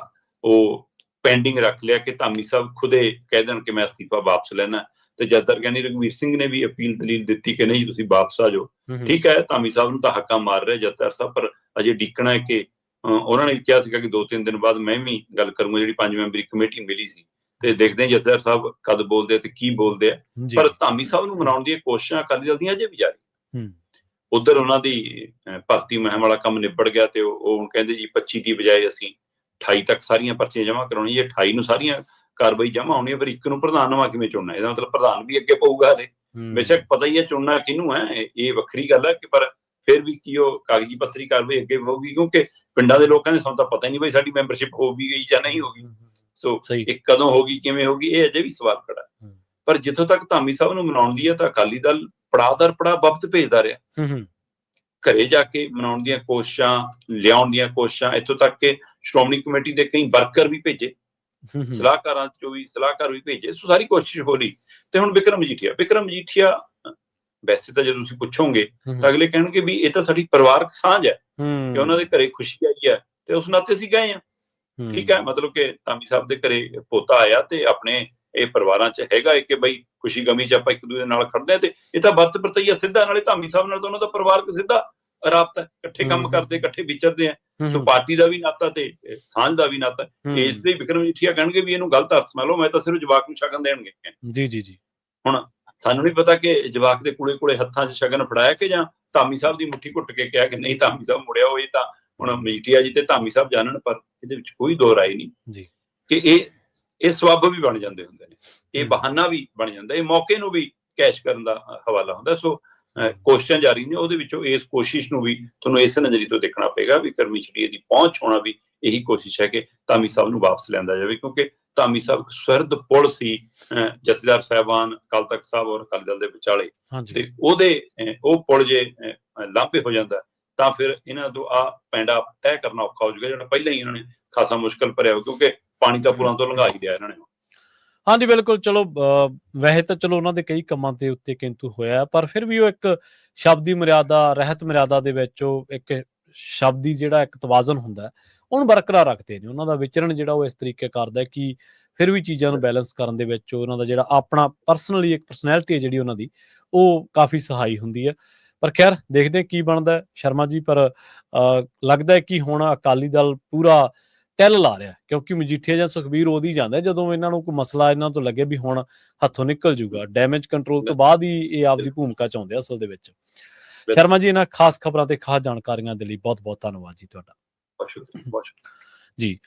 ਉਹ ਪੈਂਡਿੰਗ ਰੱਖ ਲਿਆ ਕਿ ਧਾਮੀ ਸਾਹਿਬ ਖੁਦੇ ਕਹਿ ਦੇਣ ਕਿ ਮੈਂ ਅਸਤੀਫਾ ਵਾਪਸ ਲੈਣਾ। ਤੇ ਜਦਰ ਗਿਆਨੀ ਰਘਵੀਰ ਸਿੰਘ ਨੇ ਵੀ ਅਪੀਲ ਦਲੀਲ ਦਿੱਤੀ ਕਿ ਨਹੀਂ, ਤੁਸੀਂ ਵਾਪਸ ਆ ਜਾਓ। ਠੀਕ ਹੈ, ਧਾਮੀ ਸਾਹਿਬ ਨੂੰ ਤਾਂ ਹੱਕਾ ਮਾਰ ਰਿਹਾ ਜਦਰ ਸਾਹਿਬ, ਪਰ ਅਜੇ ਡੀਕਣਾ ਹੈ ਕਿ ਉਹਨਾਂ ਨੇ ਕਿਹਾ ਸੀਗਾ ਕਿ 2-3 ਦਿਨ ਬਾਅਦ ਮੈਂ ਵੀ ਗੱਲ ਕਰੂੰਗਾ। ਜਿਹੜੀ 5 ਮੈਂਬਰੀ ਕਮੇਟੀ ਮਿਲੀ ਸੀ, ਤੇ ਦੇਖਦੇ ਹਾਂ ਜਥੇਦਾਰ ਸਾਹਿਬ ਕਦ ਬੋਲਦੇ ਆ ਤੇ ਕੀ ਬੋਲਦੇ ਆ। ਪਰ ਧਾਮੀ ਸਾਹਿਬ ਨੂੰ ਮਨਾਉਣ ਦੀਆਂ ਕੋਸ਼ਿਸ਼ਾਂ ਅਕਾਲੀ ਦਲ ਦੀਆਂ ਅਜੇ ਵੀ ਜਾਰੀ। ਉਧਰ ਉਹਨਾਂ ਦੀ ਭਰਤੀ ਮੁਹਿੰਮ ਵਾਲਾ ਕੰਮ ਨਿਬੜ ਗਿਆ ਤੇ ਉਹ ਹੁਣ ਕਹਿੰਦੇ ਜੀ 25 ਦੀ ਬਜਾਏ ਅਸੀਂ 28 ਤੱਕ ਸਾਰੀਆਂ ਪਰਚੀਆਂ ਜਮ੍ਹਾਂ ਕਰਾਉਣੀਆਂ। 28 ਨੂੰ ਸਾਰੀਆਂ ਕਾਰਵਾਈ ਜਮ੍ਹਾਂ ਹੋਣੀ ਹੈ, ਫਿਰ ਇੱਕ ਨੂੰ ਪ੍ਰਧਾਨ ਨਵਾਂ ਕਿਵੇਂ ਚੁਣਨਾ? ਇਹਦਾ ਮਤਲਬ ਪ੍ਰਧਾਨ ਵੀ ਅੱਗੇ ਪਊਗਾ। ਹਲੇ ਬੇਸ਼ੱਕ ਪਤਾ ਹੀ ਹੈ ਚੁਣਨਾ ਕਿਹਨੂੰ ਹੈ, ਇਹ ਵੱਖਰੀ ਗੱਲ ਹੈ ਕਿ ਪਰ ਫਿਰ ਵੀ ਕੀ ਉਹ ਕਾਗਜ਼ੀ ਪੱਤਰੀ ਕਾਰਵਾਈ ਅੱਗੇ ਹੋਊਗੀ, ਕਿਉਂਕਿ ਪਿੰਡਾਂ ਦੇ ਲੋਕਾਂ ਨੇ ਸਾਨੂੰ ਤਾਂ ਪਤਾ ਹੀ ਨਹੀਂ ਬਈ ਸਾਡੀ ਮੈਂਬਰਸ਼ਿਪ ਹੋ ਵੀ ਗਈ ਜਾਂ ਨਹੀਂ ਹੋ ਗਈ। ਸੋ ਇਹ ਕਦੋਂ ਹੋਗੀ, ਕਿਵੇਂ ਹੋਗੀ, ਇਹ ਅਜੇ ਵੀ ਸਵਾਲ ਖੜਾ। ਪਰ ਜਿੱਥੋਂ ਤੱਕ ਧਾਮੀ ਸਾਹਿਬ ਨੂੰ ਮਨਾਉਣ ਦੀ ਹੈ ਤਾਂ ਅਕਾਲੀ ਦਲ ਪੜਾਅ ਦਰ ਪੜਾਅ ਵਕਤ ਭੇਜਦਾ ਰਿਹਾ। ਘਰੇ ਜਾ ਕੇ ਮਨਾਉਣ ਦੀਆਂ ਕੋਸ਼ਿਸ਼ਾਂ, ਲਿਆਉਣ ਦੀਆਂ ਕੋਸ਼ਿਸ਼ਾਂ, ਇੱਥੋਂ ਤੱਕ ਕਿ ਸ਼੍ਰੋਮਣੀ ਕਮੇਟੀ ਦੇ ਕਈ ਵਰਕਰ ਵੀ ਭੇਜੇ, ਸਲਾਹਕਾਰਾਂ ਚੋਂ ਵੀ ਸਲਾਹਕਾਰ ਵੀ ਭੇਜੇ। ਸੋ ਸਾਰੀ ਕੋਸ਼ਿਸ਼ ਹੋ ਰਹੀ। ਤੇ ਹੁਣ ਵਿਕਰਮ ਮਜੀਠੀਆ ਵੈਸੇ ਤਾਂ ਜਦੋਂ ਤੁਸੀਂ ਪੁੱਛੋਗੇ ਹੂੰ ਤਾਂ ਅਗਲੇ ਕਹਿਣਗੇ ਵੀ ਇਹ ਤਾਂ ਸਾਡੀ ਪਰਿਵਾਰਕ ਸਾਂਝ ਹੈ ਕਿ ਉਹਨਾਂ ਹੂੰ ਦੇ ਘਰੇ ਖੁਸ਼ੀ ਆਈ ਹੈ ਤੇ ਉਸ ਨਾਤੇ ਅਸੀਂ ਗਏ ਹਾਂ। ਠੀਕ ਹੈ, ਮਤਲਬ ਕਿ ਧਾਮੀ ਸਾਹਿਬ ਦੇ ਘਰੇ ਪੋਤਾ ਆਇਆ ਤੇ ਆਪਣੇ ਇਹ ਪਰਿਵਾਰਾਂ 'ਚ ਹੈਗਾ ਹੈ ਕਿ ਬਈ ਖੁਸ਼ੀ ਗਮੀ 'ਚ ਆਪਾਂ ਇੱਕ ਦੂਜੇ ਨਾਲ ਖੜਦੇ ਹਾਂ, ਤੇ ਇਹ ਤਾਂ ਵਰਤ ਵਰਤਈਆ ਸਿੱਧਾ, ਨਾਲੇ ਧਾਮੀ ਸਾਹਿਬ ਨਾਲ ਤਾਂ ਉਹਨਾਂ ਦਾ ਪਰਿਵਾਰਕ ਸਿੱਧਾ ਰਾਬਤਾ, ਇਕੱਠੇ ਕੰਮ ਕਰਦੇ, ਇਕੱਠੇ ਵਿਚਰਦੇ ਆ। ਸੋ ਪਾਰਟੀ ਦਾ ਵੀ ਨਾਤਾ ਤੇ ਸਾਂਝ ਦਾ ਵੀ ਨਾਤਾ। ਇਸ ਲਈ ਵਿਕਰਮ ਮਜੀਠੀਆ ਕਹਿਣਗੇ ਵੀ ਇਹਨੂੰ ਗਲਤ ਅਰਥ ਨਾ ਲਓ, ਮੈਂ ਤਾਂ ਸਿਰਫ ਜਵਾਕ ਨੂੰ ਸ਼ਗਨ ਦੇਣਗੇ। ਜੀ ਜੀ ਜੀ। ਹੁਣ ਸਾਨੂੰ ਨਹੀਂ ਪਤਾ ਕਿ ਜਵਾਕ ਦੇ ਕੋਲੇ ਹੱਥਾਂ 'ਚ ਸ਼ਗਨ ਫੜਾਇਆ ਕਿ ਜਾਂ ਧਾਮੀ ਸਾਹਿਬ ਦੀ ਮੁੱਠੀ ਘੁੱਟ ਕੇ ਕਿਹਾ ਕਿ ਨਹੀਂ ਧਾਮੀ ਸਾਹਿਬ ਮੁੜਿਆ ਹੋਏ, ਤਾਂ ਹੁਣ ਮਜੀਠੀਆ ਜੀ ਤੇ ਧਾਮੀ ਸਾਹਿਬ ਜਾਣਨ, ਪਰ ਇਹਦੇ ਵਿੱਚ ਕੋਈ ਦੋ ਰਾਏ ਨਹੀਂ ਜੀ ਕਿ ਇਹ ਸਬੱਬ ਵੀ ਬਣ ਜਾਂਦੇ ਹੁੰਦੇ ਨੇ, ਇਹ ਬਹਾਨਾ ਵੀ ਬਣ ਜਾਂਦਾ, ਇਹ ਮੌਕੇ ਨੂੰ ਵੀ ਕੈਸ਼ ਕਰਨ ਦਾ ਹਵਾਲਾ ਹੁੰਦਾ। ਸੋ ਕੋਸ਼ਿਸ਼ਾਂ ਜਾਰੀ ਨੇ, ਉਹਦੇ ਵਿੱਚੋਂ ਇਸ ਕੋਸ਼ਿਸ਼ ਨੂੰ ਵੀ ਤੁਹਾਨੂੰ ਇਸ ਨਜ਼ਰੀਏ ਤੋਂ ਦੇਖਣਾ ਪਏਗਾ ਵੀ ਵਿਕਰਮ ਮਜੀਠੀਆ ਦੀ ਪਹੁੰਚ ਹੋਣਾ ਵੀ ਇਹੀ ਕੋਸ਼ਿਸ਼ ਹੈ ਕਿ ਧਾਮੀ ਸਾਹਿਬ ਨੂੰ ਵਾਪਸ ਲਿਆਂਦਾ ਜਾਵੇ, ਕਿਉਂਕਿ ਧਾਮੀ ਸਾਹਿਬ ਸੁਹਿਰਦ ਪੁਲ ਸੀ ਜਥੇਦਾਰ ਸਾਹਿਬਾਨ, ਅਕਾਲ ਤਖਤ ਸਾਹਿਬ ਔਰ ਅਕਾਲੀ ਦਲ ਦੇ ਵਿਚਾਲੇ, ਤੇ ਉਹ ਪੁਲ ਜੇ ਲਾਂਭੇ ਹੋ ਜਾਂਦਾ ਤਾਂ ਫਿਰ ਇਹਨਾਂ ਤੋਂ ਆ ਪੈਂਡਾ ਤੈਅ ਕਰਨਾ ਔਖਾ ਹੋ ਜਾਊਗਾ, ਜਿਹੜਾ ਪਹਿਲਾਂ ਹੀ ਇਹਨਾਂ ਨੇ ਖਾਸਾ ਮੁਸ਼ਕਲ ਭਰਿਆ ਹੋ, ਕਿਉਂਕਿ ਪਾਣੀ ਤਾਂ ਪੁਲਾਂ ਤੋਂ ਲੰਘਾ ਹੀ ਲਿਆ ਇਹਨਾਂ ਨੇ। ਹਾਂਜੀ ਬਿਲਕੁਲ। ਚਲੋ ਵੈਸੇ ਤਾਂ ਚਲੋ ਉਹਨਾਂ ਦੇ ਕਈ ਕੰਮਾਂ ਦੇ ਉੱਤੇ ਕਿੰਤੂ ਹੋਇਆ, ਪਰ ਫਿਰ ਵੀ ਉਹ ਇੱਕ ਸ਼ਬਦੀ ਮਰਿਆਦਾ, ਰਹਿਤ ਮਰਿਆਦਾ ਦੇ ਵਿੱਚ ਉਹ ਇੱਕ ਸ਼ਬਦੀ ਜਿਹੜਾ ਇੱਕ ਤਵਾਜ਼ਨ ਹੁੰਦਾ ਉਹਨੂੰ ਬਰਕਰਾਰ ਰੱਖਦੇ ਨੇ। ਉਹਨਾਂ ਦਾ ਵਿਚਰਨ ਜਿਹੜਾ ਉਹ ਇਸ ਤਰੀਕੇ ਕਰਦਾ ਕਿ ਫਿਰ ਵੀ ਚੀਜ਼ਾਂ ਨੂੰ ਬੈਲੈਂਸ ਕਰਨ ਦੇ ਵਿੱਚ ਉਹਨਾਂ ਦਾ ਜਿਹੜਾ ਆਪਣਾ ਪਰਸਨਲੀ ਇੱਕ ਪਰਸਨੈਲਿਟੀ ਹੈ ਜਿਹੜੀ ਉਹਨਾਂ ਦੀ, ਉਹ ਕਾਫੀ ਸਹਾਈ ਹੁੰਦੀ ਹੈ। ਪਰ ਖੈਰ ਦੇਖਦੇ ਕੀ ਬਣਦਾ ਸ਼ਰਮਾ ਜੀ, ਪਰ ਲੱਗਦਾ ਹੈ ਕਿ ਹੁਣ ਅਕਾਲੀ ਦਲ ਪੂਰਾ ਟੈਲ ਲਾ ਰਿਹਾ, ਕਿਉਂਕਿ ਮਜੀਠੀਆ ਜਾਂ ਸੁਖਬੀਰ ਉਹਦੀ ਜਾਂਦਾ ਜਦੋਂ ਇਹਨਾਂ ਨੂੰ ਕੋਈ ਮਸਲਾ ਇਹਨਾਂ ਤੋਂ ਲੱਗੇ ਵੀ ਹੁਣ ਹੱਥੋਂ ਨਿਕਲ ਜੂਗਾ। ਡੈਮੇਜ ਕੰਟਰੋਲ ਤੋਂ ਬਾਅਦ ਹੀ ਇਹ ਆਪਦੀ ਭੂਮਿਕਾ ਚ ਆਉਂਦੇ ਅਸਲ ਦੇ ਵਿੱਚ। ਸ਼ਰਮਾ ਜੀ, ਇਹਨਾਂ ਖਾਸ ਖਬਰਾਂ ਤੇ ਖਾਸ ਜਾਣਕਾਰੀਆਂ ਦੇ ਲਈ ਬਹੁਤ ਬਹੁਤ ਧੰਨਵਾਦ ਜੀ ਤੁਹਾਡਾ। ਬਹੁਤ ਸ਼ੁਕਰੀਆ ਜੀ।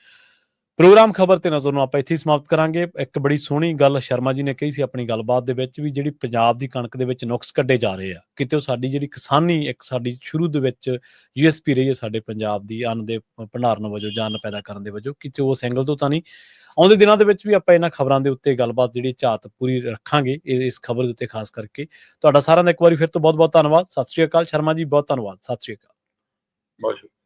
ਪ੍ਰੋਗਰਾਮ ਖਬਰ ਤੇ ਨਜ਼ਰ ਨੂੰ ਆਪਾਂ ਇੱਥੇ ਸਮਾਪਤ ਕਰਾਂਗੇ। ਇੱਕ ਬੜੀ ਸੋਹਣੀ ਗੱਲ ਸ਼ਰਮਾ ਜੀ ਨੇ ਕਹੀ ਸੀ ਆਪਣੀ ਗੱਲਬਾਤ ਦੇ ਵਿੱਚ, ਵੀ ਜਿਹੜੀ ਪੰਜਾਬ ਦੀ ਕਣਕ ਦੇ ਵਿੱਚ ਨੁਕਸ ਕੱਢੇ ਜਾ ਰਹੇ ਆ, ਕਿਤੇ ਉਹ ਸਾਡੀ ਜਿਹੜੀ ਕਿਸਾਨੀ ਇੱਕ ਸਾਡੀ ਸ਼ੁਰੂ ਦੇ ਵਿੱਚ USP ਰਹੀ ਹੈ ਸਾਡੇ ਪੰਜਾਬ ਦੀ, ਅੰਨ ਦੇ ਭੰਡਾਰਨ ਵਜੋਂ ਜਾਂ ਅੰਨ ਪੈਦਾ ਕਰਨ ਦੇ ਵਜੋਂ, ਕਿਤੇ ਉਸ ਐਂਗਲ ਤੋਂ ਤਾਂ ਨਹੀਂ। ਆਉਂਦੇ ਦਿਨਾਂ ਦੇ ਵਿੱਚ ਵੀ ਆਪਾਂ ਇਹਨਾਂ ਖਬਰਾਂ ਦੇ ਉੱਤੇ ਗੱਲਬਾਤ ਜਿਹੜੀ ਝਾਤ ਪੂਰੀ ਰੱਖਾਂਗੇ ਇਸ ਖਬਰ ਦੇ ਉੱਤੇ ਖਾਸ ਕਰਕੇ। ਤੁਹਾਡਾ ਸਾਰਿਆਂ ਦਾ ਇੱਕ ਵਾਰੀ ਫਿਰ ਤੋਂ ਬਹੁਤ ਬਹੁਤ ਧੰਨਵਾਦ। ਸਤਿ ਸ਼੍ਰੀ ਅਕਾਲ ਸ਼ਰਮਾ ਜੀ, ਬਹੁਤ ਧੰਨਵਾਦ। ਸਤਿ ਸ਼੍ਰੀ ਅਕਾਲ। ਬਹੁਤ ਸ਼ੁਕਰੀਆ।